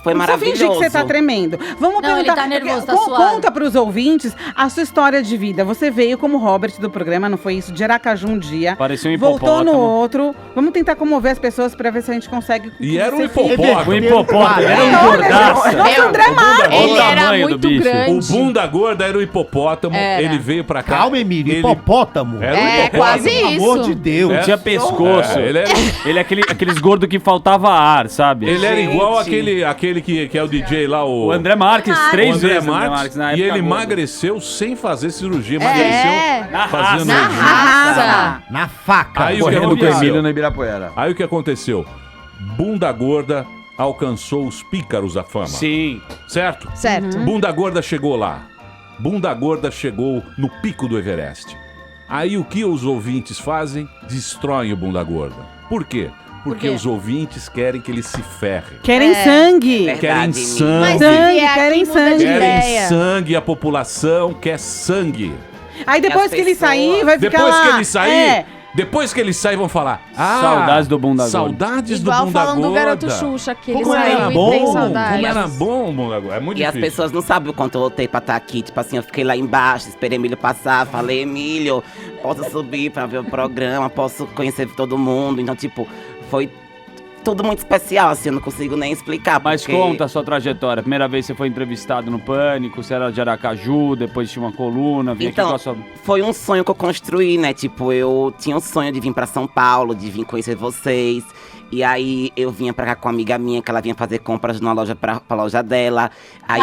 [SPEAKER 12] Não precisa
[SPEAKER 11] maravilhoso.
[SPEAKER 12] fingir que você tá tremendo. Vamos
[SPEAKER 6] Não, ele
[SPEAKER 12] perguntar.
[SPEAKER 6] tá nervoso, tá
[SPEAKER 12] Con-
[SPEAKER 6] suado.
[SPEAKER 12] Conta pros ouvintes a sua história de vida. Você veio como Robert do programa, não foi isso? De Aracaju um dia.
[SPEAKER 7] Parecia um
[SPEAKER 12] Voltou
[SPEAKER 7] hipopótamo.
[SPEAKER 12] no outro. Vamos tentar comover as pessoas pra ver se a gente consegue.
[SPEAKER 4] E era um
[SPEAKER 12] você fique-
[SPEAKER 4] hipopótamo.
[SPEAKER 7] O hipopótamo, ele era um
[SPEAKER 12] Olha,
[SPEAKER 7] gordaça.
[SPEAKER 12] Nossa, André Marques.
[SPEAKER 7] Olha o
[SPEAKER 13] Ele era
[SPEAKER 7] tamanho do
[SPEAKER 13] muito
[SPEAKER 7] bicho.
[SPEAKER 13] grande.
[SPEAKER 4] O bunda gorda era o hipopótamo,
[SPEAKER 13] Era.
[SPEAKER 4] ele veio pra cá.
[SPEAKER 3] Calma, Emílio,
[SPEAKER 4] ele...
[SPEAKER 3] hipopótamo.
[SPEAKER 4] Era um
[SPEAKER 13] É,
[SPEAKER 4] hipopótamo.
[SPEAKER 13] quase
[SPEAKER 3] Pelo amor
[SPEAKER 13] isso.
[SPEAKER 3] de Deus.
[SPEAKER 7] Não tinha pescoço.
[SPEAKER 4] É, ele era-
[SPEAKER 7] Ele é aqueles gordos que faltava ar, sabe?
[SPEAKER 4] Ele era
[SPEAKER 11] Gente.
[SPEAKER 4] igual aquele que é o DJ lá,
[SPEAKER 7] O André Marques,
[SPEAKER 4] o
[SPEAKER 7] 3
[SPEAKER 4] André
[SPEAKER 7] vezes André
[SPEAKER 4] Marques,
[SPEAKER 7] Marques na
[SPEAKER 4] e
[SPEAKER 7] época
[SPEAKER 4] ele
[SPEAKER 7] gordo.
[SPEAKER 4] emagreceu sem fazer cirurgia.
[SPEAKER 13] É.
[SPEAKER 4] Emagreceu
[SPEAKER 7] Na
[SPEAKER 4] fazendo
[SPEAKER 13] Na
[SPEAKER 4] jiu-jitsu.
[SPEAKER 13] raça.
[SPEAKER 3] Na faca.
[SPEAKER 4] Aí o que
[SPEAKER 14] Correndo com o
[SPEAKER 4] aconteceu?
[SPEAKER 14] Emílio no Ibirapuera.
[SPEAKER 4] Aí o que aconteceu? Bunda gorda alcançou os pícaros da fama.
[SPEAKER 7] Sim.
[SPEAKER 4] Certo?
[SPEAKER 13] Certo.
[SPEAKER 4] Bunda gorda chegou lá. Bunda gorda chegou no pico do Everest. Aí o que os ouvintes fazem? Destroem o bunda gorda. Por quê? Porque
[SPEAKER 13] quê?
[SPEAKER 4] os ouvintes querem que ele se ferre.
[SPEAKER 12] Querem sangue.
[SPEAKER 11] Verdade,
[SPEAKER 4] Querem
[SPEAKER 11] Emílio.
[SPEAKER 4] sangue.
[SPEAKER 13] Mas
[SPEAKER 12] Sangue,
[SPEAKER 13] se vier
[SPEAKER 12] querem
[SPEAKER 13] aqui, muda de
[SPEAKER 12] sangue.
[SPEAKER 4] Querem
[SPEAKER 13] ideia.
[SPEAKER 4] sangue, a população quer sangue.
[SPEAKER 12] Aí depois
[SPEAKER 11] as
[SPEAKER 12] que ele
[SPEAKER 11] pessoas-
[SPEAKER 12] sair, vai ficar
[SPEAKER 4] Depois
[SPEAKER 12] lá.
[SPEAKER 4] que ele sair, Depois que eles saem, vão falar...
[SPEAKER 7] Saudades do Bunda Gorda.
[SPEAKER 4] Saudades
[SPEAKER 13] Igual
[SPEAKER 4] do Bunda
[SPEAKER 13] falam do
[SPEAKER 4] Gorda.
[SPEAKER 13] Garoto Xuxa, que ele
[SPEAKER 4] Como era
[SPEAKER 13] saiu e
[SPEAKER 4] bom,
[SPEAKER 13] tem saudade.
[SPEAKER 4] como era bom o Bunda Gorda. É muito
[SPEAKER 11] E
[SPEAKER 4] difícil.
[SPEAKER 11] as pessoas não sabem o quanto eu lutei pra estar aqui. Tipo assim, eu fiquei lá embaixo, esperei Emílio passar. Falei, Emílio, posso subir pra ver o programa, posso conhecer todo mundo. Então, tipo, foi tudo muito especial, assim, eu não consigo nem explicar.
[SPEAKER 7] Mas
[SPEAKER 11] porque...
[SPEAKER 7] conta a sua trajetória. Primeira vez você foi entrevistado no Pânico, você era de Aracaju, depois tinha uma coluna, vinha
[SPEAKER 11] Então,
[SPEAKER 7] aqui com a sua...
[SPEAKER 11] foi um sonho que eu construí, né? Tipo, eu tinha um sonho de vir pra São Paulo, de vir conhecer vocês. E aí eu vinha pra cá com uma amiga minha, que ela vinha fazer compras numa loja pra loja dela. Aí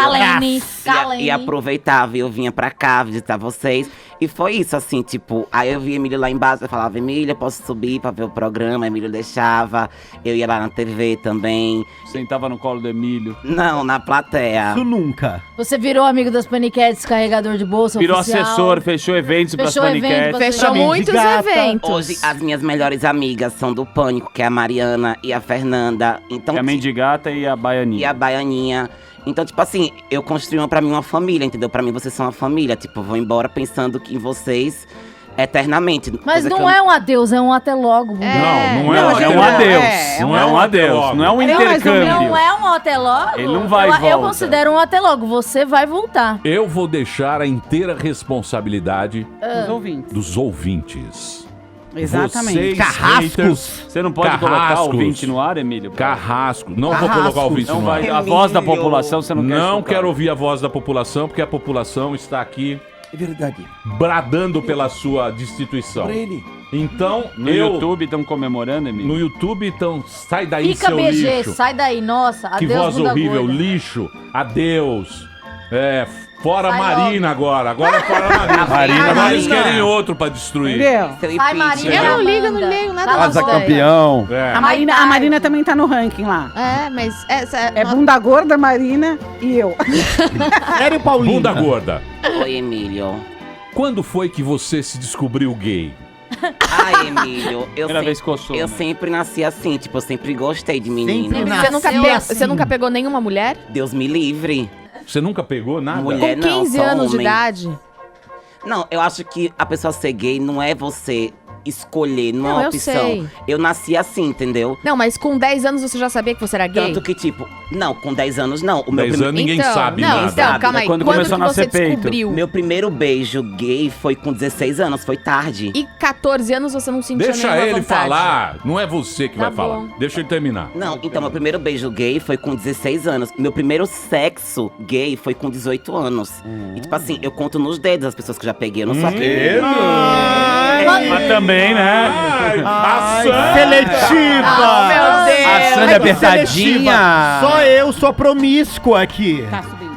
[SPEAKER 11] e aproveitava e eu vinha pra cá visitar vocês. E foi isso, assim, tipo, aí eu via Emílio lá embaixo, eu falava, Emílio, eu posso subir pra ver o programa? Emílio deixava, eu ia lá na TV também.
[SPEAKER 7] Sentava no colo do Emílio?
[SPEAKER 11] Não, na plateia.
[SPEAKER 3] Isso nunca.
[SPEAKER 6] Você virou amigo das paniquetes, carregador de bolsa
[SPEAKER 7] Virou
[SPEAKER 6] oficial.
[SPEAKER 7] assessor, fechou eventos pras
[SPEAKER 6] Fechou evento
[SPEAKER 7] paniquetes.
[SPEAKER 6] pras
[SPEAKER 13] Fechou muitos eventos.
[SPEAKER 11] Hoje, as minhas melhores amigas são do Pânico, que é a Mariana e a Fernanda. Então,
[SPEAKER 7] É a Mendigata e a Baianinha.
[SPEAKER 11] E a Baianinha. Então, tipo assim, eu construí pra mim uma família, entendeu? Pra mim, vocês são uma família. Tipo, eu vou embora pensando em vocês eternamente.
[SPEAKER 6] Mas
[SPEAKER 11] Coisa que
[SPEAKER 6] não
[SPEAKER 11] eu-
[SPEAKER 6] é um adeus, é um até logo.
[SPEAKER 4] Não é um
[SPEAKER 7] É um adeus. Não é um adeus. Não é um intercâmbio.
[SPEAKER 6] Não é um até logo?
[SPEAKER 4] Ele não vai e
[SPEAKER 6] eu
[SPEAKER 4] volta.
[SPEAKER 6] considero um até logo. Você vai voltar.
[SPEAKER 4] Eu vou deixar a inteira responsabilidade
[SPEAKER 12] Dos ouvintes. Exatamente.
[SPEAKER 4] Vocês,
[SPEAKER 12] Carrascos.
[SPEAKER 4] haters,
[SPEAKER 7] Você não pode colocar
[SPEAKER 4] carrascos.
[SPEAKER 7] ouvinte no ar, Emílio?
[SPEAKER 4] Carrasco. Não vou colocar ouvinte
[SPEAKER 7] Não
[SPEAKER 4] no ar.
[SPEAKER 7] vai, a voz da população você não quer
[SPEAKER 4] Não
[SPEAKER 7] escutar.
[SPEAKER 4] quero ouvir a voz da população, porque a população está aqui
[SPEAKER 14] É verdade.
[SPEAKER 4] bradando pela sua destituição.
[SPEAKER 14] Pra ele.
[SPEAKER 4] Então,
[SPEAKER 7] No YouTube estão comemorando, Emílio?
[SPEAKER 4] No YouTube, então, sai daí,
[SPEAKER 6] Fica
[SPEAKER 4] seu
[SPEAKER 6] BG,
[SPEAKER 4] lixo.
[SPEAKER 6] sai daí. Nossa,
[SPEAKER 4] Que
[SPEAKER 6] adeus,
[SPEAKER 4] voz
[SPEAKER 6] bunda
[SPEAKER 4] horrível,
[SPEAKER 6] gorda.
[SPEAKER 4] lixo. Adeus. É, fora
[SPEAKER 6] Sai
[SPEAKER 4] Marina agora. Agora é fora Marina.
[SPEAKER 7] Marina,
[SPEAKER 4] Eles
[SPEAKER 7] Marina.
[SPEAKER 4] querem outro pra destruir.
[SPEAKER 12] Entendeu?
[SPEAKER 6] Sai, Marina.
[SPEAKER 13] Eu não ligo, não leio nada.
[SPEAKER 14] Casa campeão.
[SPEAKER 4] É.
[SPEAKER 12] A Marina também tá no ranking lá.
[SPEAKER 13] É, mas essa
[SPEAKER 12] É bunda gorda, Marina e eu.
[SPEAKER 3] Sério, Paulinho?
[SPEAKER 4] Bunda gorda.
[SPEAKER 11] Oi, Emílio.
[SPEAKER 4] Quando foi que você se descobriu gay?
[SPEAKER 11] Ai, Emílio,
[SPEAKER 7] Primeira vez coçou,
[SPEAKER 11] eu
[SPEAKER 7] né?
[SPEAKER 11] sempre nasci assim, tipo, eu sempre gostei de menina.
[SPEAKER 13] Você nunca pegou nenhuma mulher?
[SPEAKER 11] Deus me livre.
[SPEAKER 4] Você nunca pegou nada?
[SPEAKER 11] Mulher
[SPEAKER 13] Com 15
[SPEAKER 11] não, só
[SPEAKER 13] anos de
[SPEAKER 11] homem.
[SPEAKER 13] idade?
[SPEAKER 11] Não, eu acho que a pessoa ser gay não é você escolher, não é
[SPEAKER 13] Não,
[SPEAKER 11] uma
[SPEAKER 13] eu
[SPEAKER 11] opção.
[SPEAKER 13] sei.
[SPEAKER 11] Eu nasci assim, entendeu?
[SPEAKER 13] Não, mas com 10 anos você já sabia que você era gay?
[SPEAKER 11] Tanto que, tipo, não, com 10 anos não. O meu
[SPEAKER 4] 10
[SPEAKER 11] prime-
[SPEAKER 4] anos ninguém
[SPEAKER 13] Então,
[SPEAKER 4] sabe
[SPEAKER 13] não,
[SPEAKER 4] nada.
[SPEAKER 13] então, calma aí.
[SPEAKER 7] Quando
[SPEAKER 13] Quando
[SPEAKER 7] começou
[SPEAKER 13] que
[SPEAKER 7] a
[SPEAKER 13] você
[SPEAKER 7] nascer peito.
[SPEAKER 13] descobriu?
[SPEAKER 11] Meu primeiro beijo gay foi com 16 anos, foi tarde.
[SPEAKER 13] E 14 anos você não sentia
[SPEAKER 4] Deixa
[SPEAKER 13] nenhuma
[SPEAKER 4] ele
[SPEAKER 13] vontade?
[SPEAKER 4] falar. Não é você que
[SPEAKER 13] Tá
[SPEAKER 4] vai falar.
[SPEAKER 13] bom.
[SPEAKER 4] Deixa ele terminar.
[SPEAKER 11] Não, então, meu primeiro beijo gay foi com 16 anos. Meu primeiro sexo gay foi com 18 anos. E, tipo assim, eu conto nos dedos as pessoas que eu já peguei. Eu não sou aquele...
[SPEAKER 7] Mas também, né?
[SPEAKER 3] Ai,
[SPEAKER 4] Sandra!
[SPEAKER 3] seletiva!
[SPEAKER 13] Ah, meu Deus!
[SPEAKER 14] A Sandra
[SPEAKER 3] Ai, que
[SPEAKER 14] apertadinha.
[SPEAKER 3] seletiva. Só eu sou promíscua aqui.
[SPEAKER 12] Tá subindo.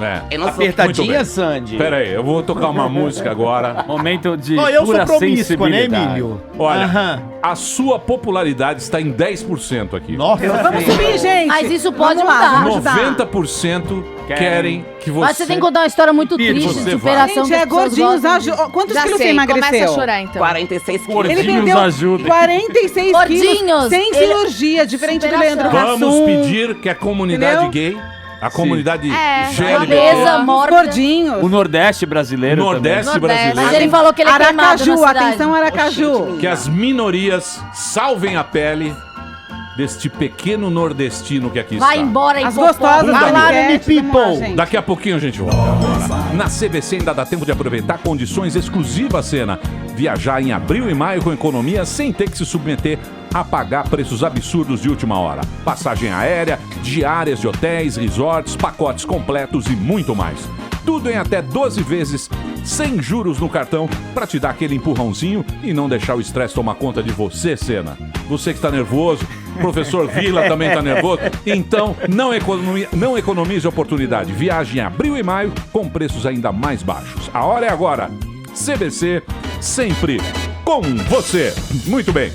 [SPEAKER 4] É.
[SPEAKER 11] Eu não sou...
[SPEAKER 14] Apertadinha,
[SPEAKER 4] bem.
[SPEAKER 14] Sandy?
[SPEAKER 4] Pera aí, eu vou tocar uma música agora.
[SPEAKER 7] Momento de
[SPEAKER 3] Só eu sou
[SPEAKER 7] pura
[SPEAKER 3] promíscua, né,
[SPEAKER 7] sensibilidade.
[SPEAKER 3] Emílio?
[SPEAKER 4] Olha,
[SPEAKER 3] Aham.
[SPEAKER 4] a sua popularidade está em 10% aqui.
[SPEAKER 3] Nossa.
[SPEAKER 12] Vamos subir, gente.
[SPEAKER 6] Mas isso pode
[SPEAKER 12] Vamos lá,
[SPEAKER 6] mudar.
[SPEAKER 12] vamos ajudar.
[SPEAKER 4] 90% querem que você...
[SPEAKER 6] Mas você tem que contar uma história muito triste
[SPEAKER 4] você
[SPEAKER 6] de
[SPEAKER 4] vai.
[SPEAKER 6] superação.
[SPEAKER 12] Gente,
[SPEAKER 6] que as
[SPEAKER 12] é
[SPEAKER 6] pessoas
[SPEAKER 12] gordinhos.
[SPEAKER 6] gostam.
[SPEAKER 12] Quantos
[SPEAKER 13] Já
[SPEAKER 12] quilos você
[SPEAKER 13] sei,
[SPEAKER 12] emagreceu?
[SPEAKER 13] começa a chorar então.
[SPEAKER 11] 46 quilos.
[SPEAKER 12] Ele
[SPEAKER 7] Gordinhos
[SPEAKER 12] perdeu
[SPEAKER 7] ajudem.
[SPEAKER 12] 46
[SPEAKER 6] Gordinhos,
[SPEAKER 12] quilos sem
[SPEAKER 6] ele-
[SPEAKER 12] cirurgia, diferente do
[SPEAKER 6] Superação.
[SPEAKER 12] Leandro
[SPEAKER 4] Vamos
[SPEAKER 12] Hassum.
[SPEAKER 4] pedir que a comunidade
[SPEAKER 12] Entendeu?
[SPEAKER 4] gay, a comunidade
[SPEAKER 6] Beleza,
[SPEAKER 4] LGBT,
[SPEAKER 6] mórbida.
[SPEAKER 12] Gordinhos.
[SPEAKER 7] O Nordeste brasileiro
[SPEAKER 4] Nordeste
[SPEAKER 13] Nordeste.
[SPEAKER 6] Mas
[SPEAKER 4] brasileiro,
[SPEAKER 6] ele falou que ele é queimado
[SPEAKER 12] Aracaju,
[SPEAKER 6] na cidade.
[SPEAKER 12] atenção Aracaju.
[SPEAKER 4] que as minorias salvem a pele deste pequeno nordestino que aqui
[SPEAKER 6] Vai
[SPEAKER 4] está.
[SPEAKER 6] embora,
[SPEAKER 12] As
[SPEAKER 6] hipopó.
[SPEAKER 12] gostosas
[SPEAKER 4] Bunda
[SPEAKER 12] da
[SPEAKER 4] gorda.
[SPEAKER 12] Enquete, vamos lá, gente.
[SPEAKER 4] Daqui a pouquinho a gente volta agora. Na CVC ainda dá tempo de aproveitar condições exclusivas, Cena. Viajar em abril e maio com economia sem ter que se submeter a pagar preços absurdos de última hora. Passagem aérea, diárias de hotéis, resorts, pacotes completos e muito mais. Tudo em até 12 vezes, sem juros no cartão, pra te dar aquele empurrãozinho e não deixar o estresse tomar conta de você, Cena. Você que tá nervoso, o professor Vila também tá nervoso, então não economize oportunidade. Viagem em abril e maio com preços ainda mais baixos. A hora é agora. CVC, sempre com você. Muito bem.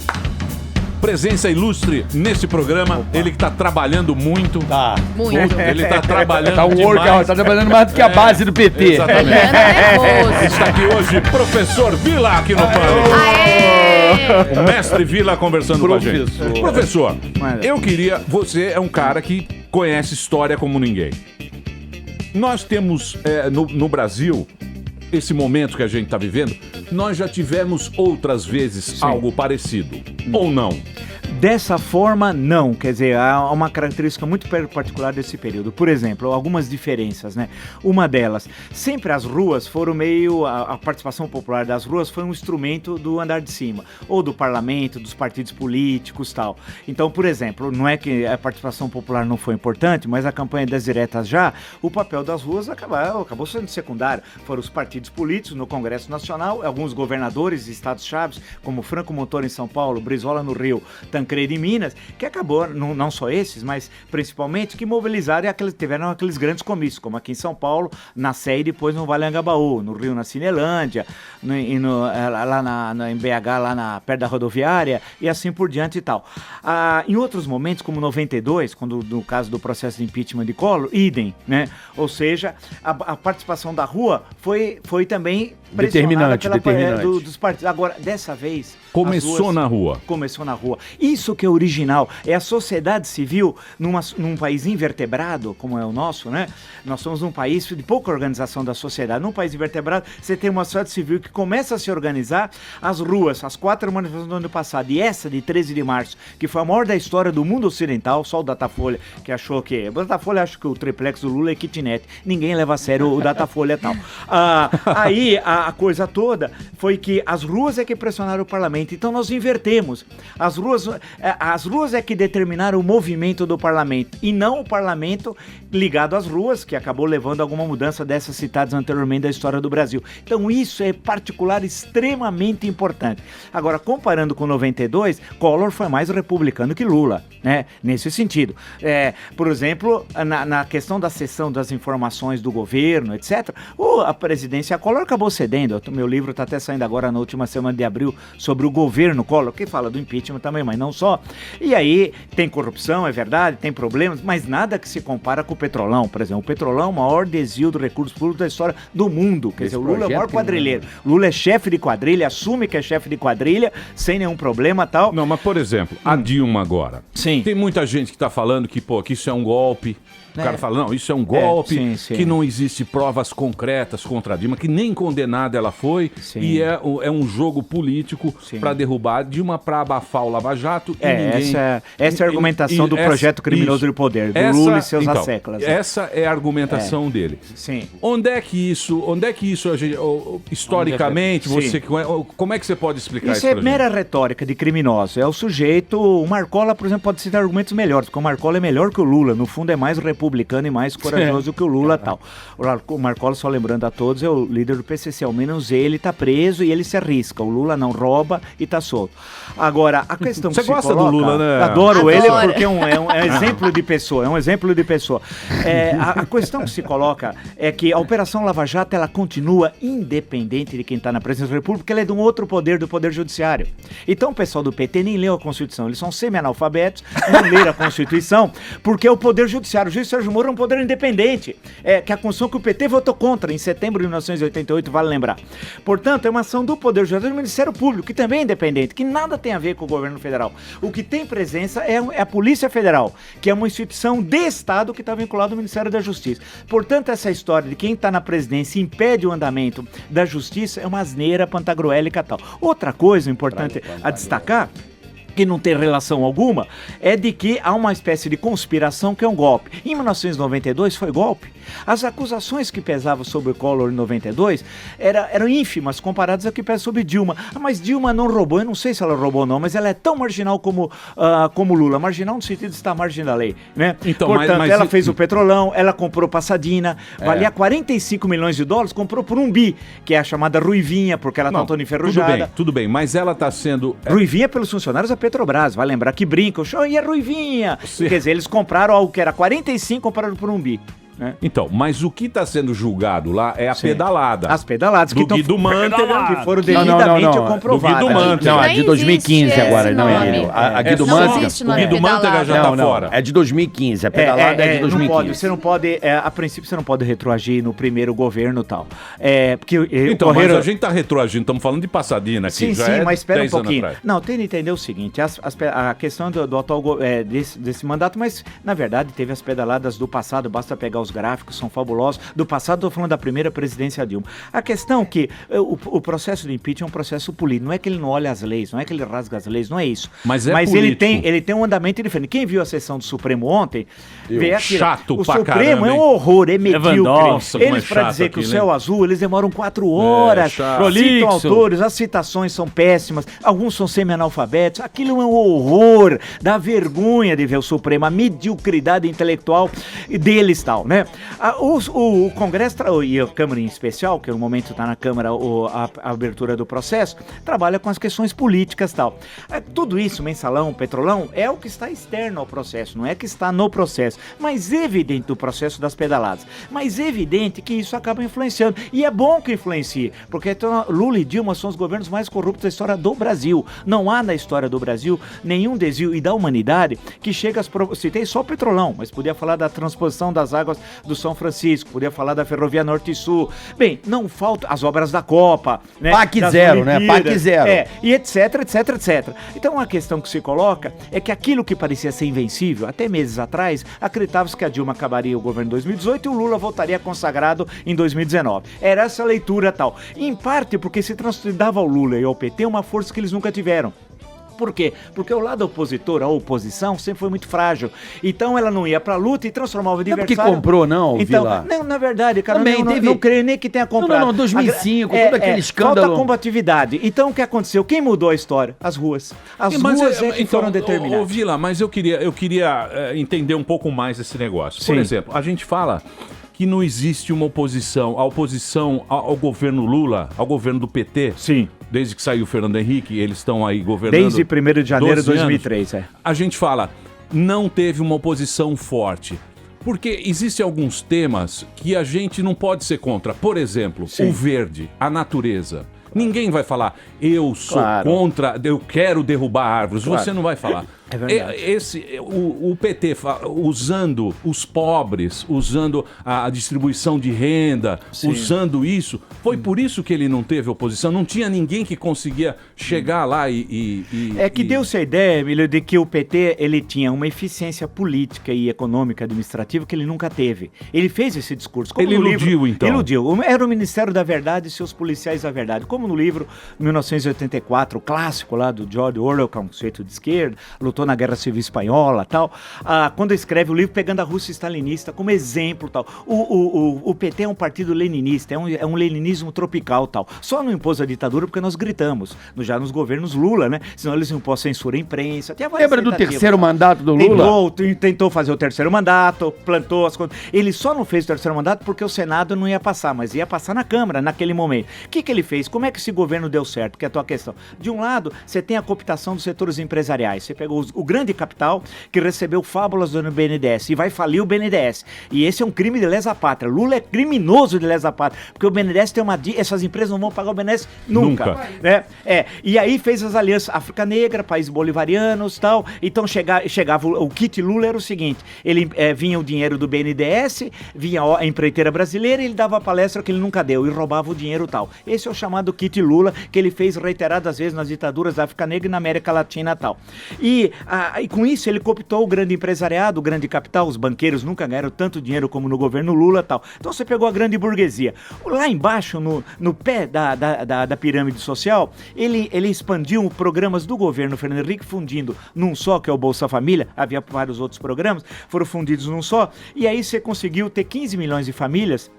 [SPEAKER 4] Presença ilustre nesse programa. Ele que tá trabalhando muito.
[SPEAKER 3] Tá.
[SPEAKER 13] Muito.
[SPEAKER 4] Ele tá trabalhando
[SPEAKER 14] Tá um
[SPEAKER 4] demais.
[SPEAKER 14] workout, tá trabalhando mais do que a base do PT.
[SPEAKER 4] Exatamente.
[SPEAKER 13] nervoso.
[SPEAKER 4] Está aqui hoje professor Vila aqui no Pânico. O mestre Vila conversando com a gente. Professor, eu queria... Você é um cara que conhece história como ninguém. Nós temos no Brasil esse momento que a gente está vivendo, nós já tivemos outras vezes algo parecido, ou não?
[SPEAKER 15] Dessa forma, não. Quer dizer, há uma característica muito particular desse período. Por exemplo, algumas diferenças, né? Uma delas, sempre as ruas foram meio... A participação popular das ruas foi um instrumento do andar de cima, ou do parlamento, dos partidos políticos e tal. Então, por exemplo, não é que a participação popular não foi importante, mas a campanha das diretas já, o papel das ruas acabou sendo secundário. Foram os partidos políticos no Congresso Nacional, alguns governadores de estados-chave, como Franco Montoro em São Paulo, Brizola no Rio, Tancredi em Minas, que acabou, não só esses, mas principalmente que mobilizaram e tiveram aqueles grandes comícios, como aqui em São Paulo, na Sé e depois no Vale Anhangabaú, no Rio, na Cinelândia, lá em BH, lá perto da rodoviária, e assim por diante e tal. Em outros momentos, como 92, quando no caso do processo de impeachment de Collor, idem, né? Ou seja, a participação da rua foi também
[SPEAKER 14] determinante
[SPEAKER 15] dos partidos. Agora, dessa vez...
[SPEAKER 4] Começou na rua.
[SPEAKER 15] Começou na rua. Isso que é original. É a sociedade civil num país invertebrado, como é o nosso, né? Nós somos um país de pouca organização da sociedade. Num país invertebrado, você tem uma sociedade civil que começa a se organizar. As ruas, as 4 manifestações do ano passado, e essa de 13 de março, que foi a maior da história do mundo ocidental, só o Datafolha, que achou que... O Datafolha acha que o triplex do Lula é kitnet. Ninguém leva a sério o Datafolha e tal. Aí, a coisa toda foi que as ruas é que pressionaram o parlamento. Então nós invertemos. As ruas é que determinaram o movimento do parlamento e não o parlamento ligado às ruas, que acabou levando a alguma mudança dessas citadas anteriormente da história do Brasil. Então isso é particular, extremamente importante. Agora, comparando com 92, Collor foi mais republicano que Lula, né? Nesse sentido. Por exemplo, na questão da cessão das informações do governo, etc., a presidência Collor acabou cedendo. Meu livro está até saindo agora na última semana de abril sobre o governo Collor, que fala do impeachment também, mas não só. E aí tem corrupção, é verdade, tem problemas, mas nada que se compara com o Petrolão. Por exemplo, o Petrolão é o maior desvio de recursos públicos da história do mundo. Quer dizer, o Lula é o maior quadrilheiro. Lula é chefe de quadrilha, assume que é chefe de quadrilha, sem nenhum problema e tal.
[SPEAKER 4] Não, mas por exemplo, a Dilma agora.
[SPEAKER 15] Sim.
[SPEAKER 4] Tem muita gente que está falando que isso é um golpe. O cara fala, não, isso é um golpe, que não existe provas concretas contra a Dilma, que nem condenada ela foi, e é um jogo político para derrubar a Dilma, para abafar o Lava Jato.
[SPEAKER 15] Essa é a argumentação do projeto criminoso do poder, do Lula e seus asseclas.
[SPEAKER 4] Essa é a argumentação dele.
[SPEAKER 15] Sim.
[SPEAKER 4] Onde é que isso historicamente, como é que você pode explicar isso?
[SPEAKER 15] Isso é mera retórica de criminoso. É o sujeito, o Marcola, por exemplo, pode citar argumentos melhores, porque o Marcola é melhor que o Lula, no fundo é mais republicano e mais corajoso que o Lula tal. O Marcola, só lembrando a todos, é o líder do PCC, ao menos ele tá preso e ele se arrisca. O Lula não rouba e tá solto. Agora, a questão que
[SPEAKER 4] você gosta do Lula, né?
[SPEAKER 15] Adoro ele porque é um exemplo de pessoa, a questão que se coloca é que a Operação Lava Jato, ela continua independente de quem está na presidência da República, ela é de um outro poder, do Poder Judiciário. Então o pessoal do PT nem leu a Constituição, eles são semi-analfabetos, não leram a Constituição, porque o Poder Judiciário, o juiz Sérgio Moro é um poder independente, que a Constituição que o PT votou contra em setembro de 1988, vale lembrar. Portanto, é uma ação do Poder Judiciário do Ministério Público, que também é independente, que nada tem a ver com o governo federal. O que tem presença é a Polícia Federal, que é uma instituição de Estado que está vinculada ao Ministério da Justiça. Portanto, essa história de quem está na presidência impede o andamento da justiça é uma asneira pantagruélica tal. Outra coisa importante a destacar, que não tem relação alguma, é de que há uma espécie de conspiração que é um golpe. Em 1992 foi golpe. As acusações que pesavam sobre o Collor em 92 eram ínfimas comparadas ao que pesa sobre Dilma. Mas Dilma não roubou, eu não sei se ela roubou ou não, mas ela é tão marginal como Lula. Marginal no sentido de estar à margem da lei, né? Então, portanto, ela fez o Petrolão, ela comprou Passadina, valia 45 milhões de dólares, comprou por 1 bi, que é a chamada Ruivinha, porque ela está toda enferrujada.
[SPEAKER 4] Tudo bem, mas ela está sendo...
[SPEAKER 15] Ruivinha pelos funcionários da Petrobras, vai lembrar que brincam, e a Ruivinha? Sim. Quer dizer, eles compraram algo que era 45, compraram por 1 bi.
[SPEAKER 4] Então, mas o que está sendo julgado lá é a pedalada.
[SPEAKER 15] As pedaladas
[SPEAKER 4] do Guido Mantega,
[SPEAKER 15] que foram devidamente comprovadas.
[SPEAKER 14] Do Guido Mantega. Não, a de 2015 agora, não é? A Guido Mantega.
[SPEAKER 4] O Guido Mantega já está fora.
[SPEAKER 14] É de 2015, a pedalada é de 2015.
[SPEAKER 15] Você não pode, a princípio você não pode retroagir no primeiro governo e tal.
[SPEAKER 4] Então, mas a gente está retroagindo, estamos falando de Passadina aqui.
[SPEAKER 15] Sim, mas espera um pouquinho. Não, tem que entender o seguinte, a questão do atual desse mandato, mas na verdade teve as pedaladas do passado, basta pegar os gráficos são fabulosos. Do passado, estou falando da primeira presidência Dilma. A questão é que o processo de impeachment é um processo político. Não é que ele não olha as leis, não é que ele rasga as leis, não é isso.
[SPEAKER 4] Mas
[SPEAKER 15] ele tem um andamento diferente. Quem viu a sessão do Supremo ontem, vê aquilo.
[SPEAKER 4] Chato
[SPEAKER 15] O
[SPEAKER 4] pra
[SPEAKER 15] Supremo
[SPEAKER 4] caramba,
[SPEAKER 15] é um
[SPEAKER 4] hein?
[SPEAKER 15] horror, é medíocre.
[SPEAKER 4] Nossa, como
[SPEAKER 15] Eles,
[SPEAKER 4] é
[SPEAKER 15] para
[SPEAKER 4] chato
[SPEAKER 15] dizer que o
[SPEAKER 4] aquilo,
[SPEAKER 15] céu
[SPEAKER 4] hein?
[SPEAKER 15] azul, eles demoram 4 horas.
[SPEAKER 4] chato.
[SPEAKER 15] Citam autores, as citações são péssimas, alguns são semi-analfabetos. Aquilo é um horror, dá vergonha de ver o Supremo, a mediocridade intelectual deles e tal, né? O Congresso e a Câmara em especial, que no momento está na Câmara a abertura do processo, trabalha com as questões políticas e tal. Tudo isso, mensalão, petrolão, é o que está externo ao processo, não é que está no processo, mas evidente do processo das pedaladas. Mas evidente que isso acaba influenciando, e é bom que influencie, porque então, Lula e Dilma são os governos mais corruptos da história do Brasil. Não há na história do Brasil nenhum desvio e da humanidade que chega às... Citei só o petrolão, mas podia falar da transposição das águas do São Francisco, podia falar da Ferrovia Norte e Sul. Bem, não falta as obras da Copa, né?
[SPEAKER 14] PAC zero, né? PAC zero.
[SPEAKER 15] E etc, etc, etc. Então a questão que se coloca é que aquilo que parecia ser invencível, até meses atrás, acreditava-se que a Dilma acabaria o governo em 2018 e o Lula voltaria consagrado em 2019. Era essa a leitura tal. Em parte porque se dava ao Lula e ao PT uma força que eles nunca tiveram. Por quê? Porque o lado opositor, a oposição, sempre foi muito frágil. Então ela não ia pra luta e transformava o adversário.
[SPEAKER 14] Não é porque comprou, não,
[SPEAKER 15] então,
[SPEAKER 14] Vila.
[SPEAKER 15] Não, na verdade, cara,
[SPEAKER 14] também
[SPEAKER 15] não creio nem que tenha comprado.
[SPEAKER 14] Não, 2005, todo aquele escândalo.
[SPEAKER 15] Falta combatividade. Então o que aconteceu? Quem mudou a história? As ruas. As ruas que foram determinadas.
[SPEAKER 4] Ô, Vila, mas eu queria entender um pouco mais esse negócio. Por exemplo, a gente fala que não existe uma oposição, a oposição ao governo Lula, ao governo do PT.
[SPEAKER 15] Sim.
[SPEAKER 4] Desde que saiu o Fernando Henrique, eles estão aí governando.
[SPEAKER 15] Desde 1º de janeiro de 2003,
[SPEAKER 4] A gente fala, não teve uma oposição forte. Porque existem alguns temas que a gente não pode ser contra. Por exemplo, o verde, a natureza. Ninguém vai falar, eu sou contra, eu quero derrubar árvores. Você não vai falar.
[SPEAKER 15] É verdade.
[SPEAKER 4] O PT usando os pobres, usando a distribuição de renda, usando isso, foi por isso que ele não teve oposição. Não tinha ninguém que conseguia chegar lá
[SPEAKER 15] deu-se a ideia, Emílio, de que o PT ele tinha uma eficiência política e econômica administrativa que ele nunca teve. Ele fez esse discurso.
[SPEAKER 4] Ele iludiu, então.
[SPEAKER 15] Iludiu. Era o Ministério da Verdade e seus policiais da verdade. Como no livro 1984, o clássico lá do George Orwell, conceito de esquerda, lutou na Guerra Civil Espanhola, tal, quando escreve o livro pegando a Rússia stalinista como exemplo, tal. O PT é um partido leninista, é um leninismo tropical, tal. Só não impôs a ditadura porque nós gritamos, já nos governos Lula, né? Senão eles impôs censura à imprensa.
[SPEAKER 14] Lembra do terceiro mandato do Lula?
[SPEAKER 15] Tentou fazer o terceiro mandato, plantou as coisas. Ele só não fez o terceiro mandato porque o Senado não ia passar, mas ia passar na Câmara naquele momento. O que ele fez? Como é que esse governo deu certo? Que é a tua questão. De um lado, você tem a cooptação dos setores empresariais. Você pegou o grande capital que recebeu fábulas do BNDES e vai falir o BNDES. E esse é um crime de lesa pátria. Lula é criminoso de lesa pátria, porque o BNDES tem essas empresas não vão pagar o BNDES nunca. Né? E aí fez as alianças África Negra, países bolivarianos e tal. Então chegava o kit Lula era o seguinte, ele vinha o dinheiro do BNDES, vinha a empreiteira brasileira e ele dava a palestra que ele nunca deu e roubava o dinheiro e tal. Esse é o chamado kit Lula, que ele fez reiteradas vezes nas ditaduras da África Negra e na América Latina e tal. E com isso ele cooptou o grande empresariado, o grande capital, os banqueiros nunca ganharam tanto dinheiro como no governo Lula e tal. Então você pegou a grande burguesia. Lá embaixo, no pé da pirâmide social, ele expandiu programas do governo Fernando Henrique, fundindo num só, que é o Bolsa Família, havia vários outros programas, foram fundidos num só, e aí você conseguiu ter 15 milhões de famílias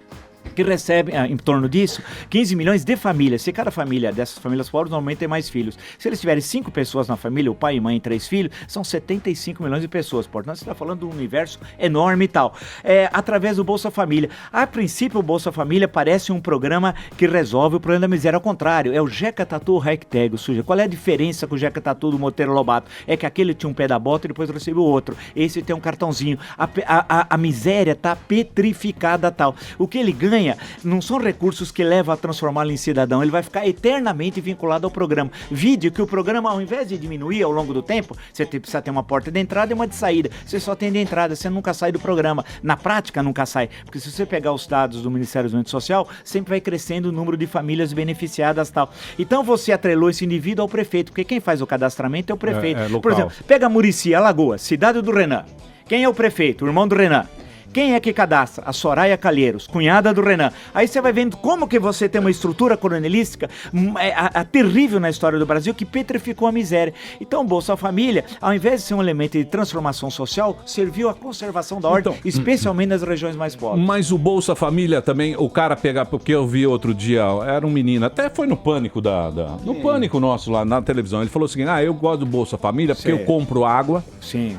[SPEAKER 15] que recebem, em torno disso, 15 milhões de famílias. Se cada família dessas famílias pobres normalmente tem mais filhos. Se eles tiverem 5 pessoas na família, o pai e mãe e 3 filhos, são 75 milhões de pessoas. Portanto, você está falando de um universo enorme e tal. Através do Bolsa Família. A princípio, o Bolsa Família parece um programa que resolve o problema da miséria. Ao contrário, é o Jeca Tatu, o Recteg, suja. Qual é a diferença com o Jeca Tatu do Monteiro Lobato? É que aquele tinha um pé da bota e depois recebeu outro. Esse tem um cartãozinho. A miséria está petrificada tal. O que ele ganha não são recursos que levam a transformá-lo em cidadão, ele vai ficar eternamente vinculado ao programa. Vide que o programa, ao invés de diminuir ao longo do tempo, você precisa ter uma porta de entrada e uma de saída. Você só tem de entrada, você nunca sai do programa. Na prática, nunca sai. Porque se você pegar os dados do Ministério do Desenvolvimento Social, sempre vai crescendo o número de famílias beneficiadas e tal. Então você atrelou esse indivíduo ao prefeito, porque quem faz o cadastramento é o prefeito. Por exemplo, pega Murici, Alagoas, cidade do Renan. Quem é o prefeito? O irmão do Renan. Quem é que cadastra? A Soraya Calheiros, cunhada do Renan. Aí você vai vendo como que você tem uma estrutura coronelística terrível na história do Brasil, que petrificou a miséria. Então o Bolsa Família, ao invés de ser um elemento de transformação social, serviu à conservação da ordem, especialmente nas regiões mais pobres.
[SPEAKER 4] Mas o Bolsa Família também, o cara pegar, porque eu vi outro dia, era um menino, até foi no Pânico no Pânico nosso lá na televisão, ele falou o seguinte, eu gosto do Bolsa Família porque eu compro água,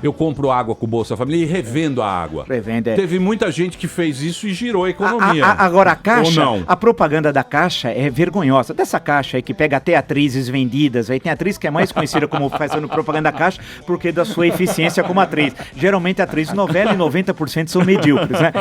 [SPEAKER 4] eu compro água com o Bolsa Família e revendo a água. Teve muita gente que fez isso e girou a economia.
[SPEAKER 15] Agora a Caixa,
[SPEAKER 4] ou não?
[SPEAKER 15] A propaganda da Caixa é vergonhosa. Dessa Caixa aí que pega até atrizes vendidas, aí tem atriz que é mais conhecida como fazendo propaganda da Caixa porque da sua eficiência como atriz. Geralmente atriz de novela e 90% são medíocres, né?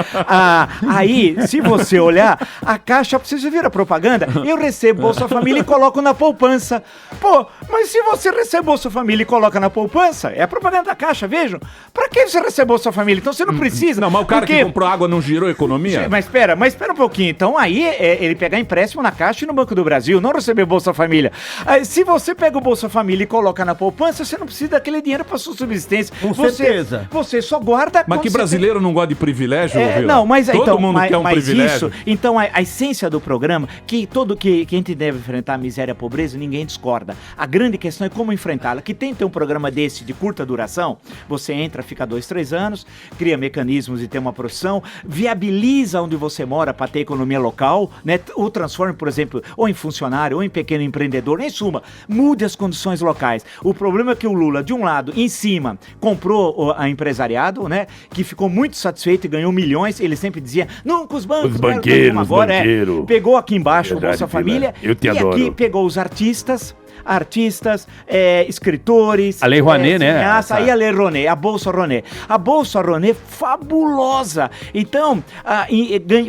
[SPEAKER 15] Aí, se você olhar, a Caixa, vocês viram a propaganda? Eu recebo Bolsa Família e coloco na poupança. Pô, mas se você recebe Bolsa Família e coloca na poupança, é a propaganda da Caixa, vejam. Pra que você recebe Bolsa Família? Então você não precisa.
[SPEAKER 4] Não, mas o cara que comprou água não girou a economia?
[SPEAKER 15] Mas espera um pouquinho. Então aí ele pegar empréstimo na Caixa e no Banco do Brasil, não receber Bolsa Família. Aí, se você pega o Bolsa Família e coloca na poupança, você não precisa daquele dinheiro para sua subsistência.
[SPEAKER 3] Com certeza.
[SPEAKER 15] Você só guarda...
[SPEAKER 4] Mas que brasileiro não gosta de privilégio, Vila?
[SPEAKER 15] Não, mas
[SPEAKER 4] todo mundo quer um privilégio.
[SPEAKER 15] Isso, então a essência do programa, que a gente deve enfrentar a miséria e a pobreza, ninguém discorda. A grande questão é como enfrentá-la. Que tem que ter um programa desse de curta duração, você entra, fica 2, 3 anos, cria mecanismos de ter uma profissão, viabiliza onde você mora para ter economia local, né? O transforme, por exemplo, ou em funcionário, ou em pequeno empreendedor, em suma, mude as condições locais. O problema é que o Lula, de um lado, em cima, comprou a empresariado, né? Que ficou muito satisfeito e ganhou milhões. Ele sempre dizia, nunca os bancos...
[SPEAKER 14] Os banqueiros,
[SPEAKER 15] pegou aqui embaixo o
[SPEAKER 14] Verdade,
[SPEAKER 15] Bolsa Família
[SPEAKER 14] eu te
[SPEAKER 15] e
[SPEAKER 14] adoro.
[SPEAKER 15] aqui pegou os artistas, escritores...
[SPEAKER 14] A Lei Rouanet, né?
[SPEAKER 15] Aí a Lei Rouanet, a Bolsa Rouanet. A Bolsa Rouanet, fabulosa. Então,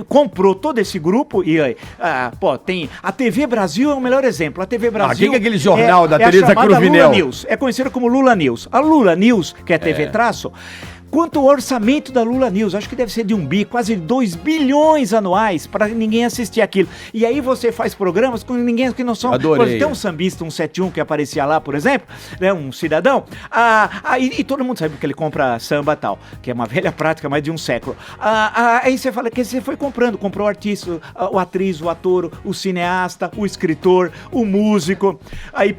[SPEAKER 15] comprou todo esse grupo e, tem... A TV Brasil é o melhor exemplo. A TV Brasil...
[SPEAKER 14] quem que é aquele jornal da Tereza Cruvinel?
[SPEAKER 15] Lula News. É conhecido como Lula News. A Lula News, que é TV traço... Quanto ao orçamento da Lula News, acho que deve ser de 1 bi, quase 2 bilhões anuais para ninguém assistir aquilo. E aí você faz programas com ninguém que não são...
[SPEAKER 14] Adorei.
[SPEAKER 15] Tem um sambista, um 71 que aparecia lá, por exemplo, né, um cidadão, e todo mundo sabe que ele compra samba e tal, que é uma velha prática, mais de um século. Aí você fala que você foi comprando, comprou o artista, o atriz, o ator, o cineasta, o escritor, o músico, aí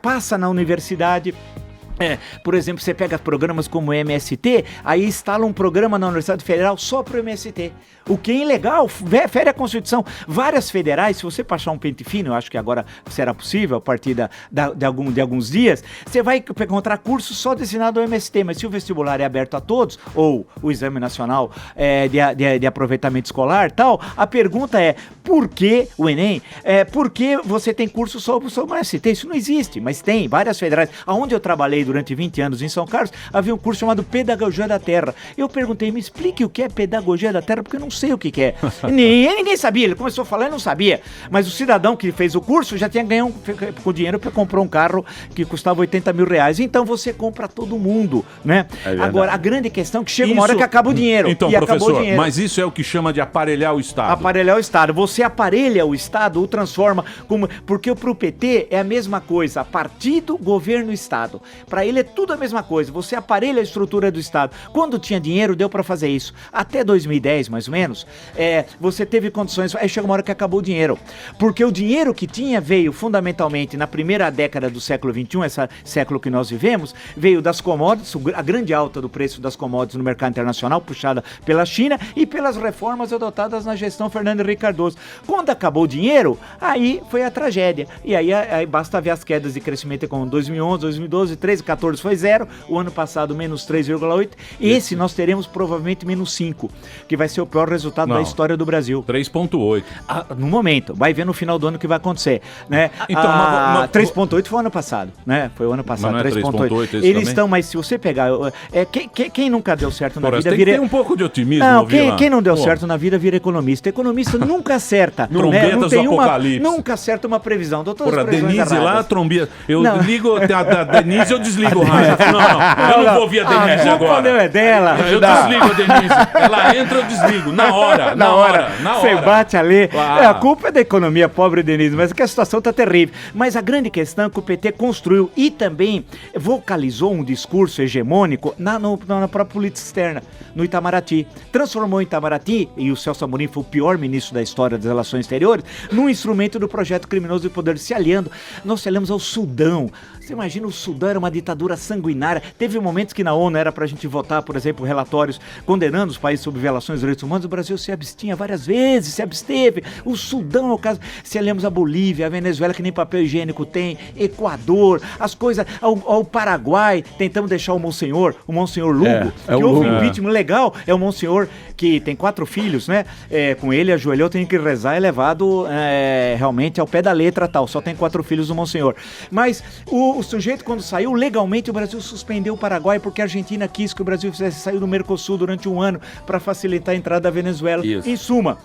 [SPEAKER 15] passa na universidade... por exemplo, você pega programas como o MST, aí instala um programa na Universidade Federal só para o MST. O que é ilegal, fere a Constituição. Várias federais, se você passar um pente fino, eu acho que agora será possível, a partir de alguns dias, você vai encontrar curso só destinado ao MST, mas se o vestibular é aberto a todos, ou o Exame Nacional de Aproveitamento Escolar e tal, a pergunta é, por que o Enem? Por que você tem curso sobre o MST? Isso não existe, mas tem várias federais. Aonde eu trabalhei durante 20 anos em São Carlos, havia um curso chamado Pedagogia da Terra. Eu perguntei, me explique o que é Pedagogia da Terra, porque eu não sei o que é. Ninguém sabia, ele começou a falar e não sabia. Mas o cidadão que fez o curso já tinha ganho com dinheiro para comprar um carro que custava 80 mil reais. Então você compra todo mundo, né? Agora, a grande questão é que chega uma hora que acaba o dinheiro.
[SPEAKER 4] Então, professor, mas isso é o que chama de aparelhar o Estado.
[SPEAKER 15] Aparelhar o Estado. Você aparelha o Estado, o transforma como... Porque pro PT é a mesma coisa. Partido, governo, Estado. Para ele é tudo a mesma coisa. Você aparelha a estrutura do Estado. Quando tinha dinheiro, deu para fazer isso. Até 2010, mais ou menos, você teve condições... Aí chega uma hora que acabou o dinheiro. Porque o dinheiro que tinha veio fundamentalmente na primeira década do século XXI, esse século que nós vivemos, veio das commodities, a grande alta do preço das commodities no mercado internacional, puxada pela China, e pelas reformas adotadas na gestão Fernando Henrique Cardoso. Quando acabou o dinheiro, aí foi a tragédia. E aí basta ver as quedas de crescimento econômico 2011, 2012, 13, 14 foi 0, o ano passado menos 3,8, esse nós teremos provavelmente menos 5, que vai ser o pior resultado da história do Brasil.
[SPEAKER 4] 3,8.
[SPEAKER 15] No momento, vai ver no final do ano o que vai acontecer, né?
[SPEAKER 4] Então,
[SPEAKER 15] 3,8 foi o ano passado, né? Foi o ano passado, 3,8. Eles estão, mas se você pegar, quem nunca deu certo na vida vira...
[SPEAKER 4] Tem um pouco de otimismo,
[SPEAKER 15] não, quem não deu certo na vida vira economista. Economista nunca acerta.
[SPEAKER 4] Trombetas do Apocalipse.
[SPEAKER 15] Nunca acerta uma previsão. Doutor,
[SPEAKER 4] Denise lá, trombeta. Eu ligo a Denise, eu desligo o rádio. Não, eu não vou ouvir a Denise
[SPEAKER 15] O
[SPEAKER 4] agora.
[SPEAKER 15] problema é dela.
[SPEAKER 4] Eu desligo a Denise. Ela entra, eu desligo. Na hora.
[SPEAKER 15] Você bate ali.
[SPEAKER 4] Ah.
[SPEAKER 15] A culpa é da economia, pobre Denise, mas é que a situação tá terrível. Mas a grande questão é que o PT construiu e também vocalizou um discurso hegemônico na própria política externa, no Itamaraty. Transformou o Itamaraty, e o Celso Amorim foi o pior ministro da história das relações exteriores, num instrumento do projeto criminoso de poder, se aliando. Nós se aliamos ao Sudão. Você imagina, o Sudão era uma ditadura sanguinária. Teve momentos que na ONU era pra gente votar, por exemplo, relatórios condenando os países sobre violações dos direitos humanos. O Brasil se abstinha várias vezes, se absteve. O Sudão, no caso, se aliamos à Bolívia, à Venezuela, que nem papel higiênico tem, Equador, as coisas, ao Paraguai. Tentamos deixar o Monsenhor Lugo, que houve um impeachment legal. É o Monsenhor que tem 4 filhos, né? Com ele, ajoelhou, tem que rezar, é levado realmente ao pé da letra tal. Só tem 4 filhos do Monsenhor. Mas o sujeito, quando saiu, legalmente o Brasil suspendeu o Paraguai porque a Argentina quis que o Brasil fizesse sair do Mercosul durante um ano para facilitar a entrada da Venezuela.
[SPEAKER 14] Isso.
[SPEAKER 15] Em suma,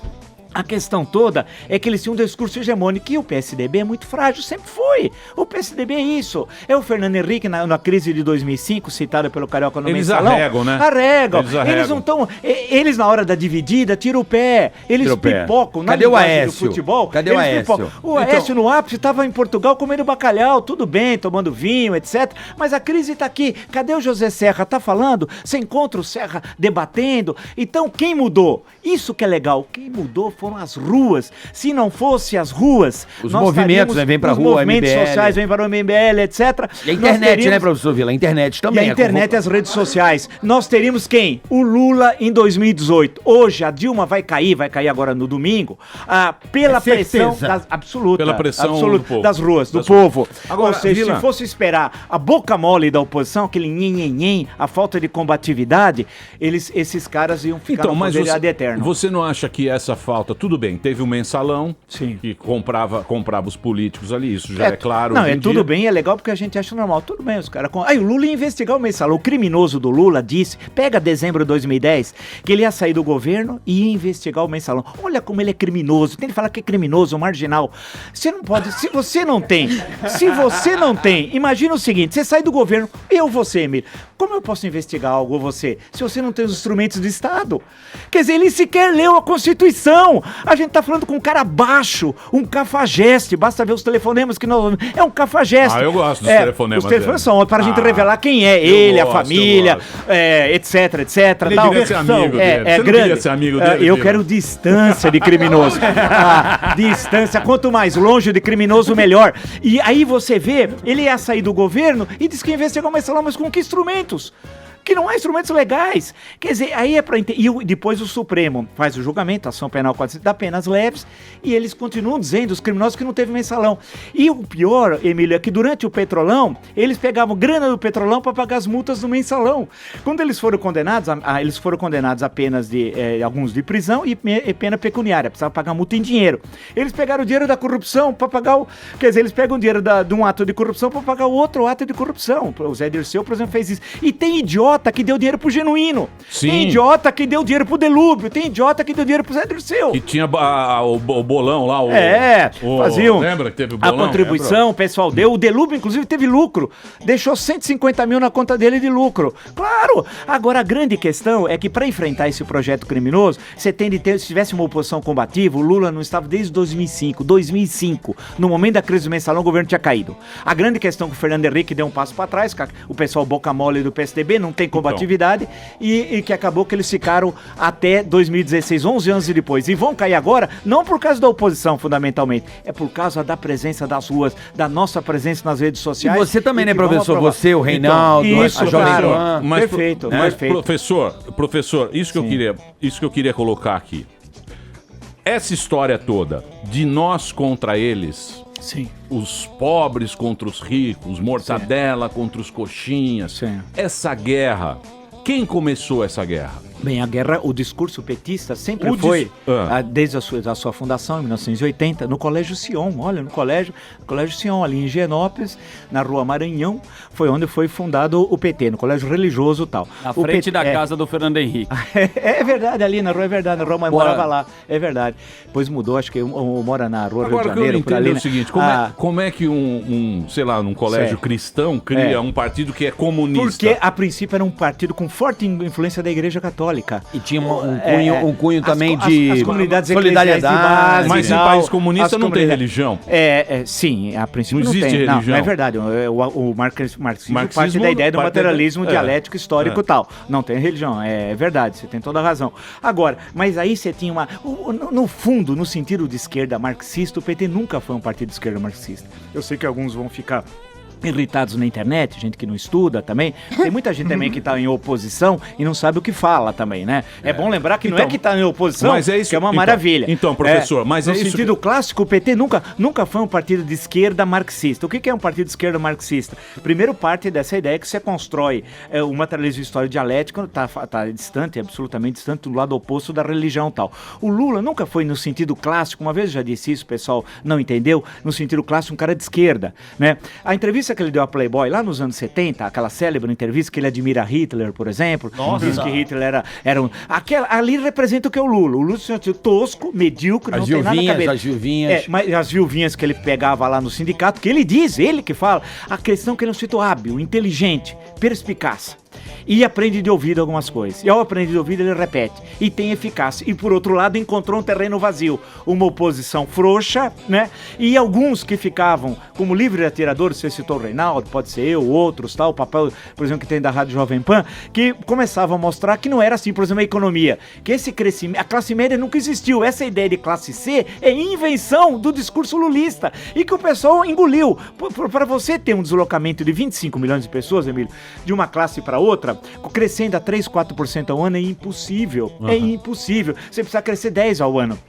[SPEAKER 15] a questão toda é que eles tinham um discurso hegemônico e o PSDB é muito frágil, sempre foi. O PSDB é isso. É o Fernando Henrique na crise de 2005, citada pelo Carioca no
[SPEAKER 4] Eles
[SPEAKER 15] Mensalão.
[SPEAKER 4] arregam, né?
[SPEAKER 15] Arregam. Eles não estão... Eles, na hora da dividida, tiram o pé. Eles pipocam.
[SPEAKER 14] Cadê o Aécio?
[SPEAKER 15] Do futebol,
[SPEAKER 14] Cadê o Aécio?
[SPEAKER 15] Pipocam. O Aécio, no ápice, estava em Portugal comendo bacalhau, tudo bem, tomando vinho, etc. Mas a crise está aqui. Cadê o José Serra? Tá falando? Você encontra o Serra debatendo? Então, quem mudou? Isso que é legal. Quem mudou foram as ruas. Se não fosse as ruas,
[SPEAKER 14] os movimentos, né? Vem pra rua,
[SPEAKER 15] os movimentos
[SPEAKER 14] MBL.
[SPEAKER 15] sociais, vem para o MBL, etc.
[SPEAKER 14] E a internet, né, professor Vila? A internet também.
[SPEAKER 15] E a internet e as redes sociais. Nós teríamos quem? O Lula em 2018. Hoje, a Dilma vai cair agora no domingo, pela pressão absoluta.
[SPEAKER 4] Pela pressão
[SPEAKER 15] absoluta,
[SPEAKER 4] do povo.
[SPEAKER 15] das ruas, do povo.
[SPEAKER 4] Agora,
[SPEAKER 15] ou seja,
[SPEAKER 4] Vila,
[SPEAKER 15] se fosse esperar a boca mole da oposição, aquele nhen, a falta de combatividade, esses caras iam ficar no poder ad eterno.
[SPEAKER 4] Você não acha que essa falta... Tudo bem, teve um mensalão que comprava os políticos ali, isso já é claro.
[SPEAKER 15] Não,
[SPEAKER 4] hoje em
[SPEAKER 15] tudo
[SPEAKER 4] dia.
[SPEAKER 15] bem, é legal porque a gente acha normal. Tudo bem, os caras... Aí o Lula ia investigar o mensalão. O criminoso do Lula disse, pega dezembro de 2010, que ele ia sair do governo e ia investigar o mensalão. Olha como ele é criminoso. Tem que falar que é criminoso, marginal. Você não pode... Se você não tem, imagina o seguinte, você sai do governo, você, Emílio, como eu posso investigar algo você, se você não tem os instrumentos do Estado? Quer dizer, ele sequer leu a Constituição. A gente tá falando com um cara baixo, um cafajeste, basta ver os telefonemas que nós... É um cafajeste.
[SPEAKER 4] Eu gosto dos telefonemas
[SPEAKER 15] Os telefonemas são para a gente revelar quem é ele, a família, etc.
[SPEAKER 4] Ele
[SPEAKER 15] tal.
[SPEAKER 4] devia ser amigo dele. Você não
[SPEAKER 15] grande.
[SPEAKER 4] queria ser amigo dele,
[SPEAKER 15] eu
[SPEAKER 4] Vila?
[SPEAKER 15] quero distância de criminoso. Distância, quanto mais longe de criminoso, melhor. E aí você vê, ele ia sair do governo e diz que ia investigar o mensalão, mas com que instrumentos? Que não há instrumentos legais. Quer dizer, aí é para entender. E depois o Supremo faz o julgamento, ação penal 400, dá penas leves, e eles continuam dizendo, os criminosos, que não teve mensalão. E o pior, Emílio, é que durante o Petrolão, eles pegavam grana do Petrolão para pagar as multas do mensalão. Quando eles foram condenados, eles foram condenados a penas de alguns de prisão e pena pecuniária, precisavam pagar multa em dinheiro. Eles pegaram o dinheiro da corrupção para pagar o... Quer dizer, eles pegam o dinheiro de um ato de corrupção para pagar o outro ato de corrupção. O Zé Dirceu, por exemplo, fez isso. E tem idiota que deu dinheiro pro Genuíno.
[SPEAKER 4] Sim.
[SPEAKER 15] Tem idiota que deu dinheiro pro Delúbio. Tem idiota que deu dinheiro pro Zé Dirceu.
[SPEAKER 4] E tinha o bolão lá.
[SPEAKER 15] Faziam.
[SPEAKER 4] Lembra que teve o bolão?
[SPEAKER 15] A contribuição, o pessoal deu. O Delúbio, inclusive, teve lucro. Deixou 150 mil na conta dele de lucro. Claro! Agora, a grande questão é que para enfrentar esse projeto criminoso, você tem de ter, se tivesse uma oposição combativa, o Lula não estava desde 2005. 2005, no momento da crise do mensalão, o governo tinha caído. A grande questão é que o Fernando Henrique deu um passo para trás, o pessoal boca mole do PSDB, não tem combatividade, e que acabou que eles ficaram até 2016, 11 anos depois. E vão cair agora, não por causa da oposição, fundamentalmente, é por causa da presença das ruas, da nossa presença nas redes sociais.
[SPEAKER 14] E você também, né, professor? Você, o Reinaldo,
[SPEAKER 15] isso,
[SPEAKER 14] a Jovem Pan.
[SPEAKER 15] Perfeito, perfeito.
[SPEAKER 4] Professor, isso que eu queria colocar aqui. Essa história toda de nós contra eles, os pobres contra os ricos, mortadela contra os coxinhas, essa guerra, quem começou essa guerra?
[SPEAKER 15] Bem, o discurso petista sempre foi, desde a sua fundação, em 1980, no Colégio Sion. Olha, no Colégio Sion, ali em Higienópolis, na Rua Maranhão, foi onde foi fundado o PT, no colégio religioso e tal.
[SPEAKER 7] Na frente da casa do Fernando Henrique.
[SPEAKER 15] É verdade, ali na rua, é verdade, na rua, morava lá, é verdade. Depois mudou, acho que mora na Rua Rio de Janeiro, por ali.
[SPEAKER 4] É o seguinte, como é que sei lá, num colégio cristão cria um partido que é comunista?
[SPEAKER 15] Porque, a princípio, era um partido com forte influência da Igreja Católica.
[SPEAKER 14] E tinha um cunho também de
[SPEAKER 15] as comunidades
[SPEAKER 14] solidariedade.
[SPEAKER 4] Mas em país comunista não tem religião.
[SPEAKER 15] Sim, a princípio
[SPEAKER 4] não existe religião.
[SPEAKER 15] Não é verdade. O marxismo parte da ideia do materialismo dialético histórico e tal. Não tem religião, é verdade, você tem toda a razão. Agora, mas aí você tinha no fundo, no sentido de esquerda marxista, o PT nunca foi um partido de esquerda marxista. Eu sei que alguns vão ficar irritados na internet, gente que não estuda também. Tem muita gente também que está em oposição e não sabe o que fala também, né? É bom lembrar que não é que está em oposição,
[SPEAKER 4] mas é isso,
[SPEAKER 15] que é uma maravilha.
[SPEAKER 4] Então, professor, mas
[SPEAKER 15] no sentido clássico, o PT nunca foi um partido de esquerda marxista. O que é um partido de esquerda marxista? Primeiro parte dessa ideia que você constrói o materialismo histórico dialético, está distante, absolutamente distante, do lado oposto da religião e tal. O Lula nunca foi no sentido clássico, uma vez eu já disse isso, o pessoal não entendeu, no sentido clássico, um cara de esquerda, né? A entrevista que ele deu a Playboy lá nos anos 70, aquela célebre entrevista que ele admira Hitler, por exemplo.
[SPEAKER 14] Nossa.
[SPEAKER 15] Diz que Hitler era um... ali representa o que é o Lula. O Lula é um tosco, medíocre, não tem nada na cabeça.
[SPEAKER 14] As viuvinhas.
[SPEAKER 15] Mas as viuvinhas que ele pegava lá no sindicato, que ele diz, ele que fala, a questão que ele é um sujeito hábil, inteligente, perspicaz. E aprende de ouvido algumas coisas. E ao aprender de ouvido, ele repete. E tem eficácia. E por outro lado, encontrou um terreno vazio. Uma oposição frouxa, né? E alguns que ficavam como livre atirador, você citou o Reinaldo, pode ser eu, outros, tal, o papel, por exemplo, que tem da Rádio Jovem Pan, que começavam a mostrar que não era assim, por exemplo, a economia. Que esse crescimento, a classe média nunca existiu. Essa ideia de classe C é invenção do discurso lulista. E que o pessoal engoliu. Para você ter um deslocamento de 25 milhões de pessoas, Emílio, de uma classe para outra, crescendo a 3, 4% ao ano é impossível. É impossível. Você precisa crescer 10 ao ano.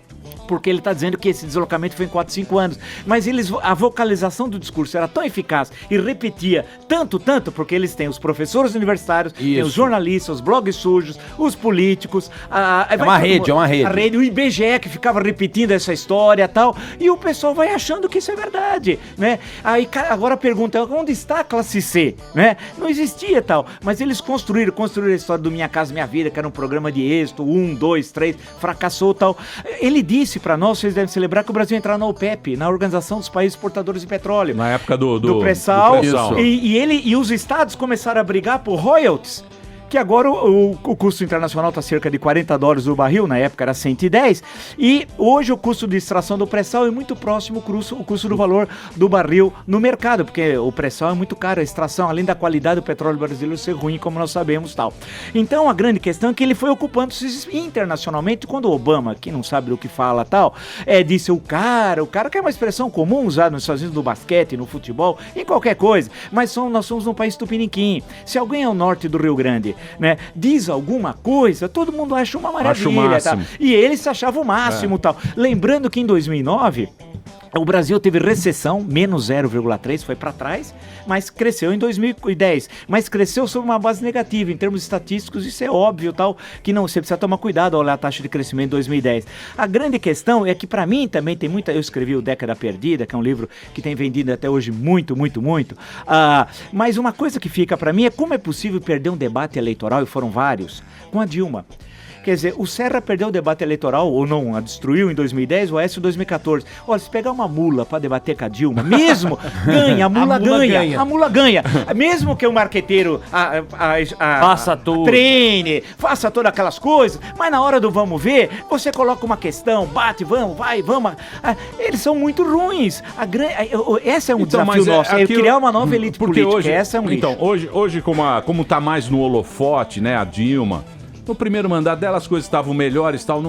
[SPEAKER 15] Porque ele está dizendo que esse deslocamento foi em 4, 5 anos. Mas a vocalização do discurso era tão eficaz e repetia tanto, porque eles têm os professores universitários, têm os jornalistas, os blogs sujos, os políticos.
[SPEAKER 14] É uma rede.
[SPEAKER 15] A rede, o IBGE que ficava repetindo essa história e tal. E o pessoal vai achando que isso é verdade, né? Aí agora a pergunta é, onde está a classe C, né? Não existia tal. Mas eles construíram a história do Minha Casa Minha Vida, que era um programa de êxito, 1, 2, 3, fracassou tal. Ele disse para nós, vocês devem celebrar que o Brasil entrar na OPEP, na Organização dos Países Exportadores de Petróleo.
[SPEAKER 4] Na época do
[SPEAKER 15] pré-sal. E os estados começaram a brigar por royalties. Que agora o custo internacional está cerca de $40 do barril, na época era 110, e hoje o custo de extração do pré-sal é muito próximo ao custo do valor do barril no mercado, porque o pré-sal é muito caro, a extração, além da qualidade do petróleo brasileiro ser ruim, como nós sabemos tal. Então a grande questão é que ele foi ocupando-se internacionalmente, quando o Obama, que não sabe do que fala tal, disse o cara que é uma expressão comum usada nos Estados Unidos no basquete, no futebol, em qualquer coisa, mas nós somos um país tupiniquim. Se alguém é ao norte do Rio Grande, né, diz alguma coisa, todo mundo acha uma maravilha, tá? E ele se achava o máximo, tal. Lembrando que em 2009 o Brasil teve recessão, menos 0,3, foi para trás, mas cresceu em 2010. Mas cresceu sobre uma base negativa, em termos estatísticos, isso é óbvio, tal, que não, você precisa tomar cuidado ao olhar a taxa de crescimento em 2010. A grande questão é que, para mim, também tem muita... Eu escrevi o Década Perdida, que é um livro que tem vendido até hoje muito. Mas uma coisa que fica para mim é como é possível perder um debate eleitoral, e foram vários, com a Dilma. Quer dizer, o Serra perdeu o debate eleitoral, ou não, a destruiu em 2010, o Aécio em 2014. Olha, se pegar uma mula para debater com a Dilma, mesmo, ganha, a mula ganha. Mesmo que o marqueteiro
[SPEAKER 7] faça tudo,
[SPEAKER 15] treine, faça todas aquelas coisas, mas na hora do vamos ver, você coloca uma questão, bate, vamos. Eles são muito ruins. Esse é um desafio nosso, é criar uma nova elite política.
[SPEAKER 4] Hoje,
[SPEAKER 15] essa é um
[SPEAKER 4] então, hoje como tá mais no holofote, né, a Dilma... No primeiro mandato dela as coisas estavam melhores e tal.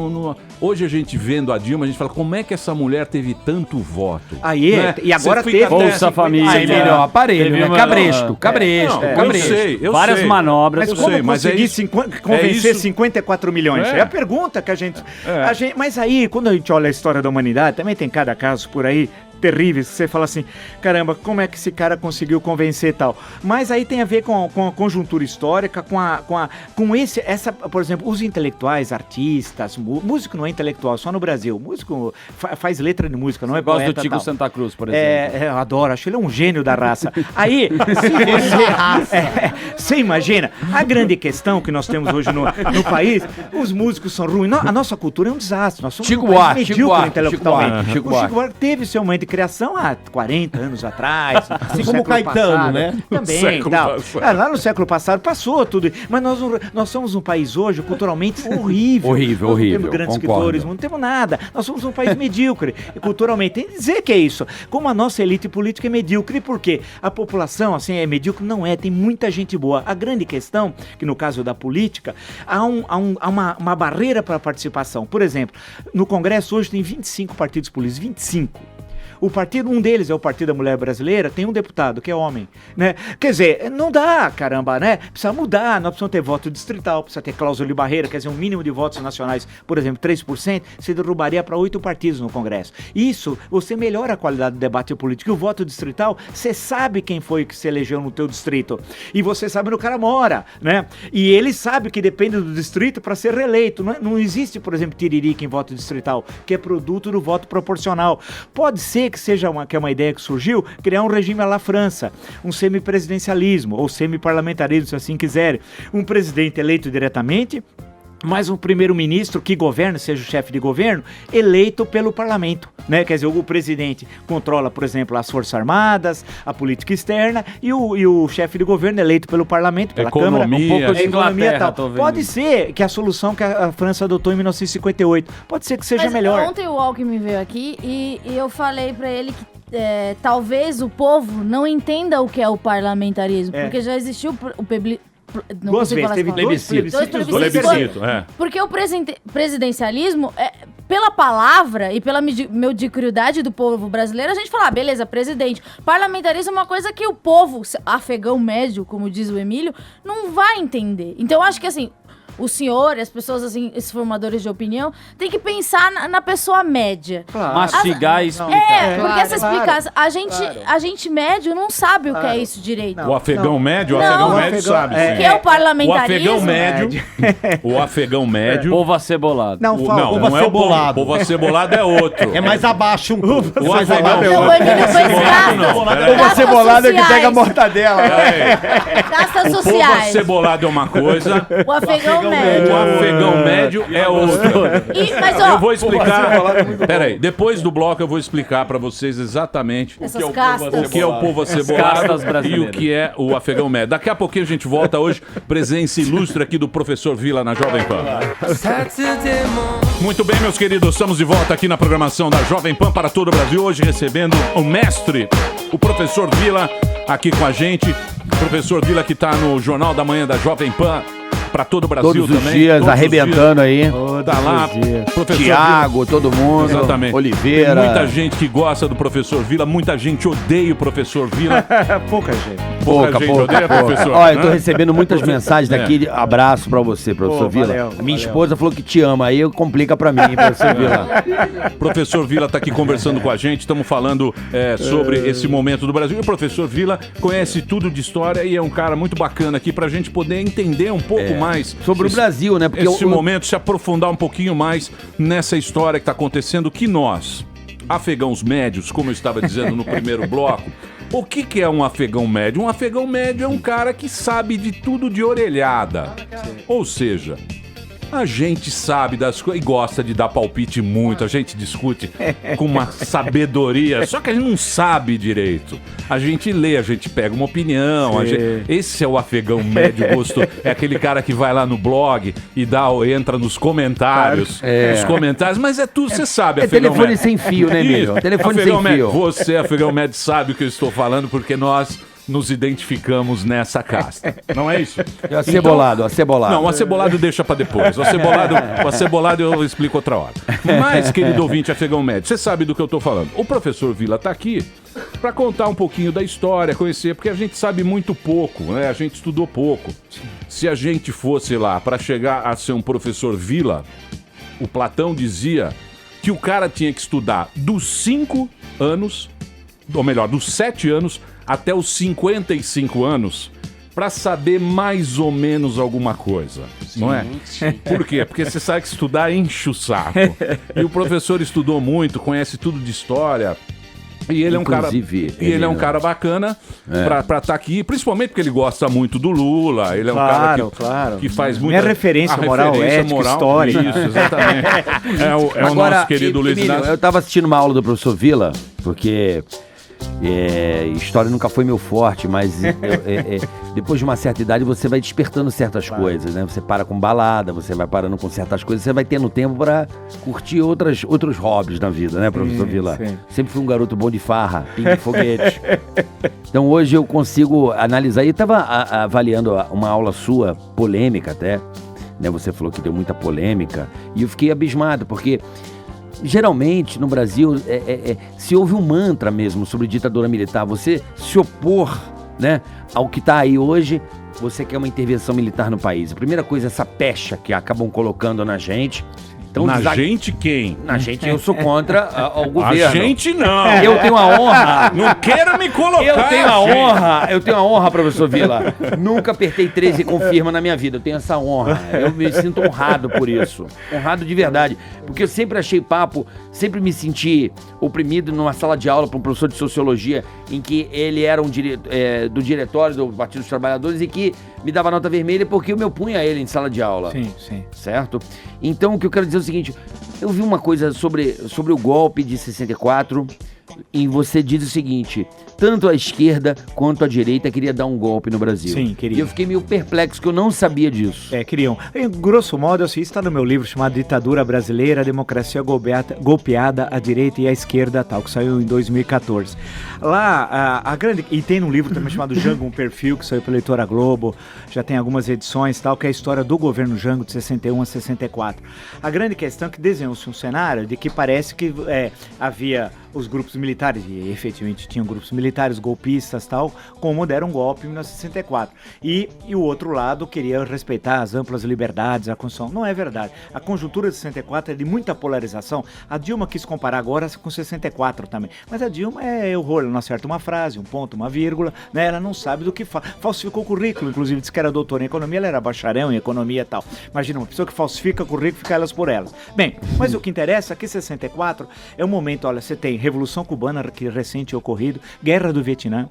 [SPEAKER 4] Hoje a gente vendo a Dilma, a gente fala, como é que essa mulher teve tanto voto?
[SPEAKER 15] Aí, né? E agora teve
[SPEAKER 7] Bolsa Família, aparelho, né? Cabresto.
[SPEAKER 4] Eu
[SPEAKER 7] várias
[SPEAKER 4] sei.
[SPEAKER 15] Mas
[SPEAKER 7] manobras.
[SPEAKER 15] como conseguir convencer 54 milhões? É a pergunta que a gente... Mas aí, quando a gente olha a história da humanidade, também tem cada caso por aí terríveis, que você fala assim, caramba, como é que esse cara conseguiu convencer e tal? Mas aí tem a ver com a conjuntura histórica, por exemplo, os intelectuais, artistas, músico não é intelectual, só no Brasil. Músico faz letra de música, não é
[SPEAKER 7] Gosto
[SPEAKER 15] poeta,
[SPEAKER 7] do Tico
[SPEAKER 15] tal.
[SPEAKER 7] Santa Cruz, por exemplo.
[SPEAKER 15] Eu adoro, acho ele um gênio da raça. Aí, você imagina, a grande questão que nós temos hoje no país, os músicos são ruins, a nossa cultura é um desastre, nós somos
[SPEAKER 14] Chico
[SPEAKER 15] um país
[SPEAKER 14] Buarque,
[SPEAKER 15] medíocre
[SPEAKER 14] Chico Buarque,
[SPEAKER 15] intelectualmente.
[SPEAKER 14] Chico
[SPEAKER 15] O Chico Buarque teve seu momento de criação há 40 anos atrás,
[SPEAKER 3] Assim
[SPEAKER 15] no
[SPEAKER 3] como o
[SPEAKER 15] século
[SPEAKER 3] Caetano,
[SPEAKER 15] passado.
[SPEAKER 3] né?
[SPEAKER 15] Também,
[SPEAKER 3] Século
[SPEAKER 15] tal.
[SPEAKER 3] passado.
[SPEAKER 15] Lá no século passado passou tudo, mas nós somos um país hoje culturalmente horrível.
[SPEAKER 14] Horrível,
[SPEAKER 15] Nós não
[SPEAKER 14] horrível,
[SPEAKER 15] temos grandes
[SPEAKER 14] concordo.
[SPEAKER 15] escritores, não temos nada. Nós somos um país medíocre culturalmente. Tem que dizer que é isso. Como a nossa elite política é medíocre, por quê? A população, assim, é medíocre? Não é, tem muita gente boa. A grande questão, que no caso da política, há uma barreira para a participação. Por exemplo, no Congresso hoje tem 25 partidos políticos, 25. Um deles é o Partido da Mulher Brasileira, tem um deputado que é homem, né? Quer dizer, não dá, caramba, né? Precisa mudar, nós precisamos ter voto distrital, precisa ter cláusula de barreira, quer dizer, um mínimo de votos nacionais, por exemplo, 3%, você derrubaria para 8 partidos no Congresso. Isso, você melhora a qualidade do debate político. E o voto distrital, você sabe quem foi que se elegeu no teu distrito. E você sabe onde o cara mora, né? E ele sabe que depende do distrito para ser reeleito. Não existe, por exemplo, tiririca em voto distrital, que é produto do voto proporcional. Pode ser que seja uma ideia que surgiu, criar um regime à la França, um semipresidencialismo ou semiparlamentarismo, se assim quiserem. Um presidente eleito diretamente, mas um primeiro-ministro que governa, seja o chefe de governo, eleito pelo parlamento, né? Quer dizer, o presidente controla, por exemplo, as Forças Armadas, a política externa, e o chefe de governo eleito pelo parlamento, pela Câmara, um pouco de economia e tal. Pode ser que a solução que a França adotou em 1958, pode ser que seja
[SPEAKER 6] Mas
[SPEAKER 15] melhor.
[SPEAKER 6] Ontem o Alckmin veio aqui e eu falei pra ele que talvez o povo não entenda o que é o parlamentarismo, porque já existiu o
[SPEAKER 15] Duas vezes, teve dois plebiscitos.
[SPEAKER 6] Porque o presidencialismo, pela palavra e pela mediocridade do povo brasileiro, a gente fala, beleza, presidente. Parlamentarismo é uma coisa que o povo afegão médio, como diz o Emílio, não vai entender. Então eu acho que assim, o senhor e as pessoas, assim, esses formadores de opinião, tem que pensar na pessoa média.
[SPEAKER 7] Claro. Mastigar e explicar.
[SPEAKER 6] Porque essa explicação, a gente médio não sabe o que é isso direito.
[SPEAKER 4] O afegão médio, sabe.
[SPEAKER 6] O que é o parlamentarismo?
[SPEAKER 4] O afegão médio.
[SPEAKER 7] Povo acebolado.
[SPEAKER 4] Não é o povo acebolado é outro.
[SPEAKER 3] É mais abaixo um pouco.
[SPEAKER 4] O afegão
[SPEAKER 6] é outro.
[SPEAKER 14] Povo acebolado é que pega a mortadela.
[SPEAKER 6] Gastas
[SPEAKER 4] O povo
[SPEAKER 6] sociais.
[SPEAKER 4] acebolado é uma coisa.
[SPEAKER 6] O afegão médio.
[SPEAKER 4] O afegão médio é outra.
[SPEAKER 6] Mas, ó,
[SPEAKER 4] eu vou explicar. Peraí, depois do bloco eu vou explicar pra vocês exatamente o que é o povo acebolado e o que é o afegão médio. Daqui a pouquinho a gente volta hoje. Presença ilustre aqui do professor Vila na Jovem Pan. Muito bem, meus queridos, estamos de volta aqui na programação da Jovem Pan para todo o Brasil. Hoje recebendo o mestre, o professor Vila, aqui com a gente. O professor Vila que está no Jornal da Manhã da Jovem Pan. Para todo o Brasil
[SPEAKER 14] todos os
[SPEAKER 4] também.
[SPEAKER 14] Dias, arrebentando aí.
[SPEAKER 4] Tá lá, professor
[SPEAKER 14] Tiago, todo mundo.
[SPEAKER 4] Exatamente.
[SPEAKER 14] Oliveira.
[SPEAKER 4] Tem muita gente que gosta do professor Vila, muita gente odeia o professor Vila.
[SPEAKER 15] Pouca gente.
[SPEAKER 14] Pouca.
[SPEAKER 4] Odeia, professor.
[SPEAKER 14] Olha, eu tô recebendo muitas mensagens daqui. Abraço pra você, professor Vila.
[SPEAKER 15] Valeu,
[SPEAKER 14] Minha esposa falou que te ama, aí complica pra mim, professor Vila.
[SPEAKER 4] Professor Vila tá aqui conversando com a gente, estamos falando sobre esse momento do Brasil. E o professor Vila conhece tudo de história e é um cara muito bacana aqui pra gente poder entender um pouco mais
[SPEAKER 14] sobre o Brasil, né?
[SPEAKER 4] Porque esse momento, se aprofundar um pouquinho mais nessa história que está acontecendo, que nós, afegãos médios, como eu estava dizendo no primeiro bloco, o que é um afegão médio? Um afegão médio é um cara que sabe de tudo de orelhada. Ou seja, a gente sabe das coisas e gosta de dar palpite muito, a gente discute com uma sabedoria, só que a gente não sabe direito. A gente lê, a gente pega uma opinião, esse é o afegão médio gosto, é aquele cara que vai lá no blog e entra nos comentários, mas é tudo, você sabe, afegão
[SPEAKER 14] telefone
[SPEAKER 4] médio.
[SPEAKER 14] sem fio, né, Emílio? Telefone
[SPEAKER 4] afegão
[SPEAKER 14] sem
[SPEAKER 4] médio.
[SPEAKER 14] fio.
[SPEAKER 4] Você, afegão médio, sabe o que eu estou falando, porque nós nos identificamos nessa casta. Não é isso?
[SPEAKER 14] Acebolado.
[SPEAKER 4] Não, o acebolado deixa pra depois. O acebolado eu explico outra hora. Mas, querido ouvinte afegão médio, você sabe do que eu tô falando. O professor Vila tá aqui pra contar um pouquinho da história, conhecer, porque a gente sabe muito pouco, né? A gente estudou pouco. Se a gente fosse lá pra chegar a ser um professor Vila, o Platão dizia que o cara tinha que estudar dos 5 anos, ou melhor, dos 7 anos até os 55 anos, pra saber mais ou menos alguma coisa, não é? Por quê? Porque você sabe que estudar enche o saco. E o professor estudou muito, conhece tudo de história. E ele
[SPEAKER 14] Inclusive,
[SPEAKER 4] é um cara bacana pra estar aqui, principalmente porque ele gosta muito do Lula. Ele é um
[SPEAKER 15] Claro,
[SPEAKER 4] cara
[SPEAKER 15] claro.
[SPEAKER 4] que faz muito.
[SPEAKER 15] Minha referência moral, ética, histórica.
[SPEAKER 4] Isso, exatamente. É o
[SPEAKER 14] Agora,
[SPEAKER 4] nosso querido Luiz
[SPEAKER 14] Emílio,
[SPEAKER 4] Inácio.
[SPEAKER 14] eu tava assistindo uma aula do professor Vila, porque história nunca foi meu forte, mas depois de uma certa idade você vai despertando certas coisas, né? Você para com balada, você vai parando com certas coisas, você vai tendo tempo pra curtir outros hobbies na vida, né, professor Vila?
[SPEAKER 15] sim.
[SPEAKER 14] Sempre fui um garoto bom de farra, pingue foguete. Então hoje eu consigo analisar, e eu tava avaliando uma aula sua, polêmica até, né? Você falou que deu muita polêmica, e eu fiquei abismado, porque geralmente no Brasil se ouve um mantra mesmo sobre ditadura militar. Você se opor, né, ao que está aí hoje, você quer uma intervenção militar no país. A primeira coisa é essa pecha que acabam colocando na gente. Então,
[SPEAKER 4] gente quem?
[SPEAKER 14] Na gente eu sou contra o governo.
[SPEAKER 4] A gente não.
[SPEAKER 14] Eu tenho a honra.
[SPEAKER 4] Não quero me colocar.
[SPEAKER 14] Eu tenho a honra, professor Vila. Nunca apertei 13 e confirma na minha vida. Eu tenho essa honra. Eu me sinto honrado por isso. Honrado de verdade. Porque eu sempre achei papo, sempre me senti oprimido numa sala de aula para um professor de sociologia em que ele era do diretório do Partido dos Trabalhadores e que me dava nota vermelha porque eu me opunha a ele em sala de aula.
[SPEAKER 15] Sim, sim.
[SPEAKER 14] Certo? Então o que eu quero dizer é o seguinte, eu vi uma coisa sobre o golpe de 64 e você diz o seguinte, tanto a esquerda quanto a direita queria dar um golpe no Brasil.
[SPEAKER 15] Sim, queria.
[SPEAKER 14] E eu fiquei meio perplexo, que eu não sabia disso.
[SPEAKER 15] Queriam. Em grosso modo, assim, está no meu livro chamado Ditadura Brasileira, Democracia Golpeada, a Direita e a Esquerda, tal, que saiu em 2014. Lá, e tem um livro também chamado Jango, um perfil, que saiu pela Editora Globo, já tem algumas edições, tal, que é a história do governo Jango de 61 a 64. A grande questão é que desenhou-se um cenário de que parece que havia os grupos militares, e efetivamente tinham grupos militares, golpistas e tal, como deram um golpe em 1964. E o outro lado queria respeitar as amplas liberdades, a Constituição. Não é verdade. A conjuntura de 64 é de muita polarização. A Dilma quis comparar agora com 64 também. Mas a Dilma é horror, ela não acerta uma frase, um ponto, uma vírgula, né? Ela não sabe do que fala. Falsificou o currículo, inclusive disse que era doutora em economia, ela era bacharel em economia e tal. Imagina, uma pessoa que falsifica currículo, fica elas por elas. Bem, mas o que interessa é que 64 é um momento, olha, você tem Revolução Cubana, que recente ocorrido, Guerra do Vietnã,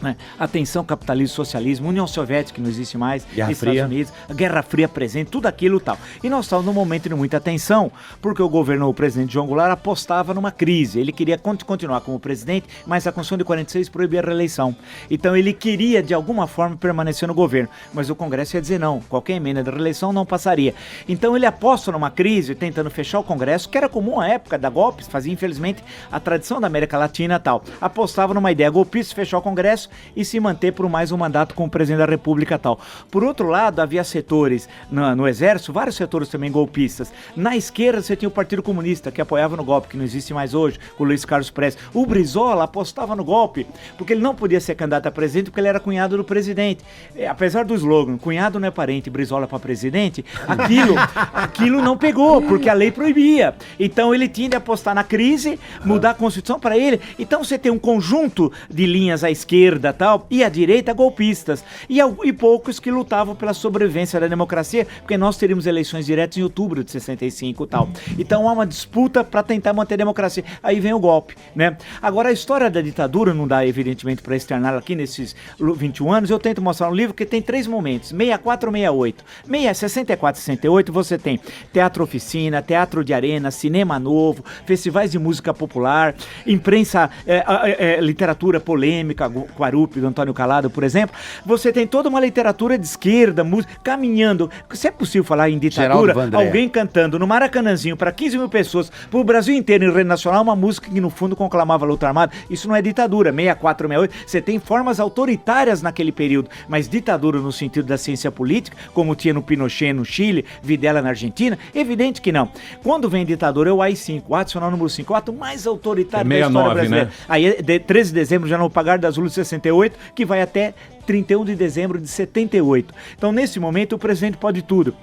[SPEAKER 15] né? Atenção, capitalismo, socialismo, União Soviética, que não existe mais,
[SPEAKER 14] Guerra
[SPEAKER 15] Estados
[SPEAKER 14] Fria.
[SPEAKER 15] Unidos, a Guerra Fria presente, tudo aquilo e tal. E nós estávamos num momento de muita tensão, porque o presidente João Goulart apostava numa crise. Ele queria continuar como presidente, mas a Constituição de 46 proibia a reeleição. Então ele queria, de alguma forma, permanecer no governo. Mas o Congresso ia dizer não, qualquer emenda de reeleição não passaria. Então ele aposta numa crise, tentando fechar o Congresso, que era comum à época da golpes, fazia infelizmente a tradição da América Latina e tal. Apostava numa ideia golpista, fechar o Congresso e se manter por mais um mandato como presidente da República e tal. Por outro lado, havia setores no Exército, vários setores também golpistas. Na esquerda, você tinha o Partido Comunista, que apoiava no golpe, que não existe mais hoje, com o Luiz Carlos Prestes. O Brizola apostava no golpe, porque ele não podia ser candidato a presidente, porque ele era cunhado do presidente. Apesar do slogan, cunhado não é parente, Brizola para presidente, aquilo não pegou, porque a lei proibia. Então ele tinha de apostar na crise, mudar a Constituição para ele. Então você tem um conjunto de linhas à esquerda, tal, e à direita golpistas, e poucos que lutavam pela sobrevivência da democracia, porque nós teríamos eleições diretas em outubro de 65 e tal. Então há uma disputa para tentar manter a democracia. Aí vem o golpe, né? Agora a história da ditadura não dá evidentemente para externar aqui nesses 21 anos. Eu tento mostrar um livro que tem 3 momentos, 64 ou 68. 64 e 68 você tem teatro oficina, teatro de arena, cinema novo, festivais de música popular, imprensa, literatura polêmica, Quarupi, do Antônio Calado, por exemplo. Você tem toda uma literatura de esquerda, música, caminhando. Se é possível falar em ditadura, alguém cantando no Maracanãzinho para 15 mil pessoas, para o Brasil inteiro em rede nacional, uma música que no fundo conclamava a luta armada, isso não é ditadura. 64, 68, você tem formas autoritárias naquele período, mas ditadura no sentido da ciência política, como tinha no Pinochet no Chile, Videla na Argentina, evidente que não. Quando vem ditadura é o AI-5, o adicional número 5, o ato mais autoritário da história brasileira. Né? Aí é 13 de dezembro, já no Pagar das Luzes de 68, que vai até 31 de dezembro de 78. Então, nesse momento, o presidente pode tudo.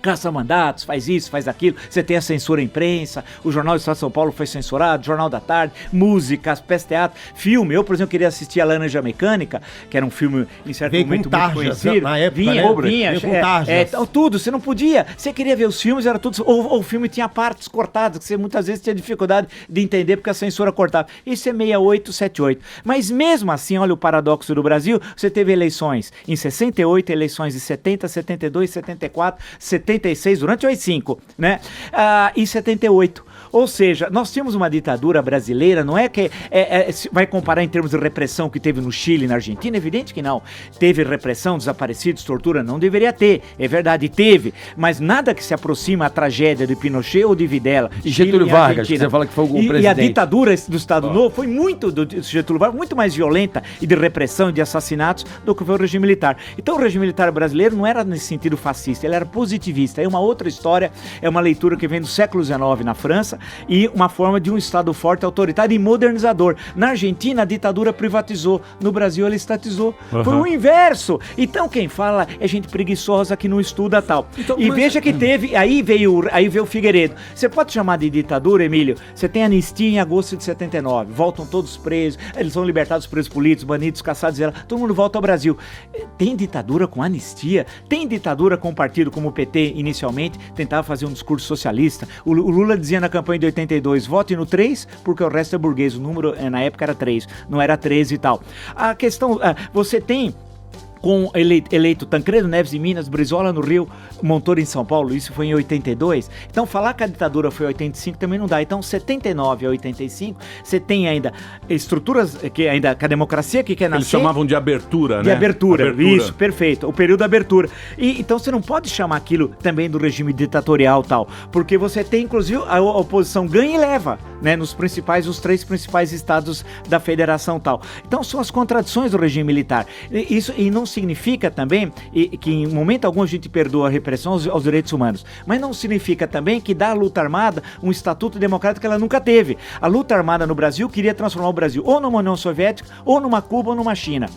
[SPEAKER 15] caça mandatos, faz isso, faz aquilo. Você tem a censura à imprensa, o Jornal do Estado de São Paulo foi censurado, Jornal da Tarde, músicas, peças de teatro, filme. Eu, por exemplo, queria assistir a Laranja Mecânica, que era um filme, em certo
[SPEAKER 3] Veio
[SPEAKER 15] momento,
[SPEAKER 3] com
[SPEAKER 15] muito
[SPEAKER 3] tarjas,
[SPEAKER 15] conhecido.
[SPEAKER 3] na época,
[SPEAKER 15] vinha,
[SPEAKER 3] né?
[SPEAKER 15] vinha,
[SPEAKER 3] Veio com tarjas.
[SPEAKER 15] tudo, você não podia. Você queria ver os filmes, era tudo. Ou o filme tinha partes cortadas, que você muitas vezes tinha dificuldade de entender porque a censura cortava. Isso é 68, 78. Mas mesmo assim, olha o paradoxo do Brasil, você teve eleições em 68, eleições em 70, 72, 74, 76, durante o AI-5, né? E 78. Ou seja, nós tínhamos uma ditadura brasileira, não é que vai comparar em termos de repressão que teve no Chile e na Argentina? Evidente que não. Teve repressão, desaparecidos, tortura, não deveria ter. É verdade, teve. Mas nada que se aproxima à tragédia de Pinochet ou de Videla.
[SPEAKER 14] E Getúlio Vargas, que você fala que foi o presidente.
[SPEAKER 15] E a ditadura do Estado Novo foi muito, do Getúlio Vargas, muito mais violenta e de repressão e de assassinatos do que foi o regime militar. Então o regime militar brasileiro não era nesse sentido fascista, ele era positivista. É uma outra história, é uma leitura que vem do século XIX na França, e uma forma de um Estado forte, autoritário e modernizador. Na Argentina, a ditadura privatizou. No Brasil, ela estatizou. Foi o inverso. Então, quem fala é gente preguiçosa que não estuda tal. Então, e veja que teve... Aí veio o Figueiredo. Você pode chamar de ditadura, Emílio? Você tem anistia em agosto de 79. Voltam todos presos. Eles são libertados presos políticos, banidos, caçados. Todo mundo volta ao Brasil. Tem ditadura com anistia? Tem ditadura com um partido como o PT, inicialmente, tentava fazer um discurso socialista. O Lula dizia na campanha de 82, vote no 3, porque o resto é burguês. O número na época era 3, não era 13 e tal. A questão, você tem com eleito Tancredo Neves em Minas, Brizola no Rio, Montoro em São Paulo, isso foi em 82. Então falar que a ditadura foi em 85 também não dá. Então 79 a 85, você tem ainda estruturas que a democracia que quer nascer...
[SPEAKER 4] Eles chamavam de abertura, né?
[SPEAKER 15] De abertura, isso, perfeito, o período da abertura. E então você não pode chamar aquilo também do regime ditatorial tal, porque você tem inclusive a oposição ganha e leva, né, os 3 principais estados da federação tal. Então são as contradições do regime militar. Isso e não significa também que em momento algum a gente perdoa a repressão aos direitos humanos, mas não significa também que dá à luta armada um estatuto democrático que ela nunca teve. A luta armada no Brasil queria transformar o Brasil ou numa União Soviética, ou numa Cuba, ou numa China.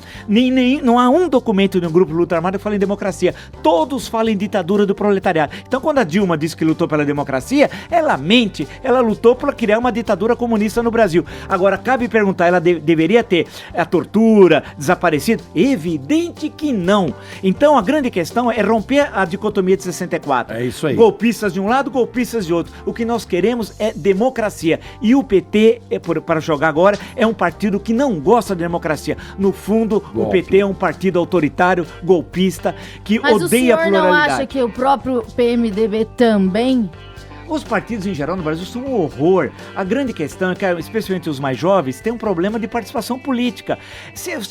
[SPEAKER 15] Não há um documento de um grupo de luta armada que fala em democracia. Todos falam em ditadura do proletariado. Então quando a Dilma disse que lutou pela democracia, ela mente, ela lutou para criar uma ditadura comunista no Brasil. Agora, cabe perguntar, ela deveria ter a tortura, desaparecido? Evidente que não. Então a grande questão é romper a dicotomia de 64.
[SPEAKER 14] É isso aí.
[SPEAKER 15] Golpistas de um lado, golpistas de outro. O que nós queremos é democracia. E o PT, para jogar agora, é um partido que não gosta de democracia. No fundo, o PT é um partido autoritário, golpista, que odeia a pluralidade.
[SPEAKER 6] Mas o senhor não acha que o próprio PMDB também...
[SPEAKER 15] Os partidos em geral no Brasil são um horror. A grande questão é que, especialmente os mais jovens, tem um problema de participação política.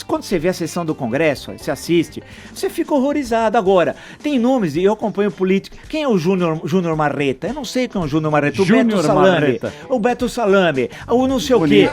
[SPEAKER 15] Quando você vê a sessão do Congresso, você assiste, você fica horrorizado. Agora, tem nomes, e eu acompanho política. Quem é o Júnior Marreta? Eu não sei quem é o Júnior Marreta. O Beto Salame. O Beto Salame. O não sei o quê.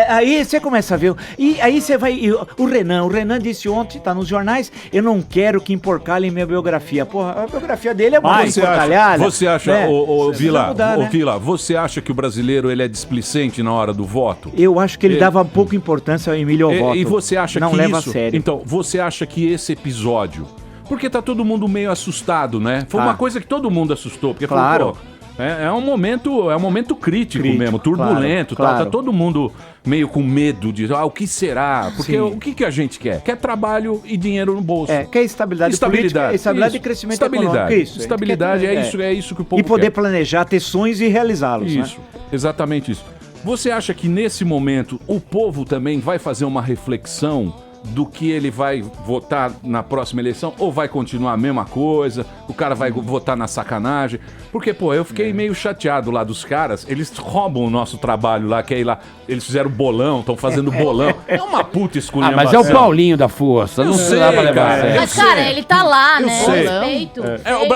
[SPEAKER 15] Aí você começa a ver. E aí você vai... O Renan disse ontem, tá nos jornais, eu não quero que emporcalhem minha biografia. Porra, a biografia dele é muito emporcalhada.
[SPEAKER 4] Você acha,
[SPEAKER 15] né?
[SPEAKER 4] Vila,
[SPEAKER 15] mudar, né?
[SPEAKER 4] Vila, você acha que o brasileiro ele é displicente na hora do voto?
[SPEAKER 15] Eu acho que ele dava pouca importância ao Emílio ao voto.
[SPEAKER 4] E você acha
[SPEAKER 15] não
[SPEAKER 4] que
[SPEAKER 15] leva
[SPEAKER 4] isso...
[SPEAKER 15] a sério.
[SPEAKER 4] Então, você acha que esse episódio... Porque tá todo mundo meio assustado, né? Foi uma coisa que todo mundo assustou. Porque
[SPEAKER 15] claro.
[SPEAKER 4] É um momento crítico mesmo, turbulento. Claro. Tá todo mundo meio com medo de o que será? Porque o que a gente quer? Quer trabalho e dinheiro no bolso.
[SPEAKER 15] Quer estabilidade política, estabilidade e crescimento econômico.
[SPEAKER 4] Estabilidade, é isso que o povo
[SPEAKER 15] quer. E poder
[SPEAKER 4] quer.
[SPEAKER 15] planejar, ter sonhos e realizá-los.
[SPEAKER 4] Isso,
[SPEAKER 15] né?
[SPEAKER 4] Exatamente isso. Você acha que nesse momento o povo também vai fazer uma reflexão do que ele vai votar na próxima eleição, ou vai continuar a mesma coisa, o cara vai votar na sacanagem? Porque, eu fiquei meio chateado lá dos caras, eles roubam o nosso trabalho lá, que é ir lá, eles fizeram bolão, estão fazendo bolão, é uma puta esculhambação.
[SPEAKER 14] Mas é o Paulinho da força, não sei, dá pra levar a sério.
[SPEAKER 6] Mas, cara, ele tá lá, né?
[SPEAKER 4] Sei.
[SPEAKER 6] Respeito.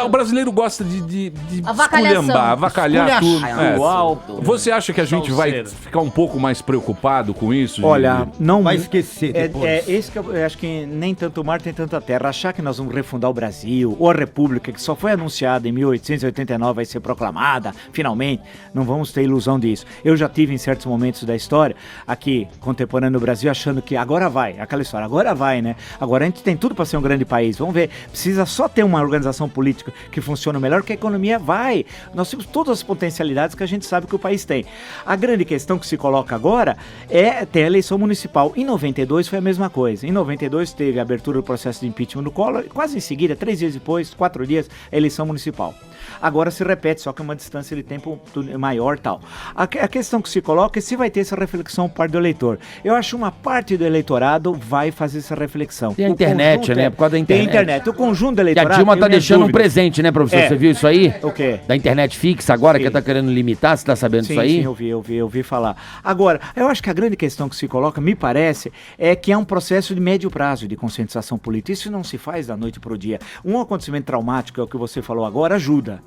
[SPEAKER 4] O brasileiro gosta de
[SPEAKER 6] avacalhação.
[SPEAKER 4] esculhambar, avacalhar tudo. Você acha que a gente vai ficar um pouco mais preocupado com isso?
[SPEAKER 15] Olha, não
[SPEAKER 3] vai esquecer depois.
[SPEAKER 15] Esse que eu acho que nem tanto o mar tem tanta terra. Achar que nós vamos refundar o Brasil, ou a República, que só foi anunciada em 1889, vai ser proclamada, finalmente, não vamos ter ilusão disso. Eu já tive em certos momentos da história, aqui, contemporâneo no Brasil, achando que agora vai, aquela história, agora vai, né? Agora a gente tem tudo para ser um grande país, vamos ver, precisa só ter uma organização política que funcione melhor, que a economia vai. Nós temos todas as potencialidades que a gente sabe que o país tem. A grande questão que se coloca agora é ter a eleição municipal. Em 92 foi a mesma coisa. Em 92 teve a abertura do processo de impeachment do Collor, quase em seguida, 3 dias depois, 4 dias, a eleição municipal. Agora se repete, só que uma distância de tempo maior e tal. A questão que se coloca é se vai ter essa reflexão por parte do eleitor. Eu acho que uma parte do eleitorado vai fazer essa reflexão.
[SPEAKER 14] Tem a internet, né? Por causa da internet.
[SPEAKER 15] Tem internet. O conjunto do
[SPEAKER 14] E
[SPEAKER 15] eleitorado...
[SPEAKER 14] a Dilma tá deixando um
[SPEAKER 15] dúvidas.
[SPEAKER 14] presente, né, professor? Você viu isso aí?
[SPEAKER 15] O quê?
[SPEAKER 14] Da internet fixa agora, que tá querendo limitar, você tá sabendo disso aí?
[SPEAKER 15] Sim, eu vi falar. Agora, eu acho que a grande questão que se coloca, me parece, é que é um processo de médio prazo de conscientização política. Isso não se faz da noite pro dia. Um acontecimento traumático, é o que você falou agora, ajuda,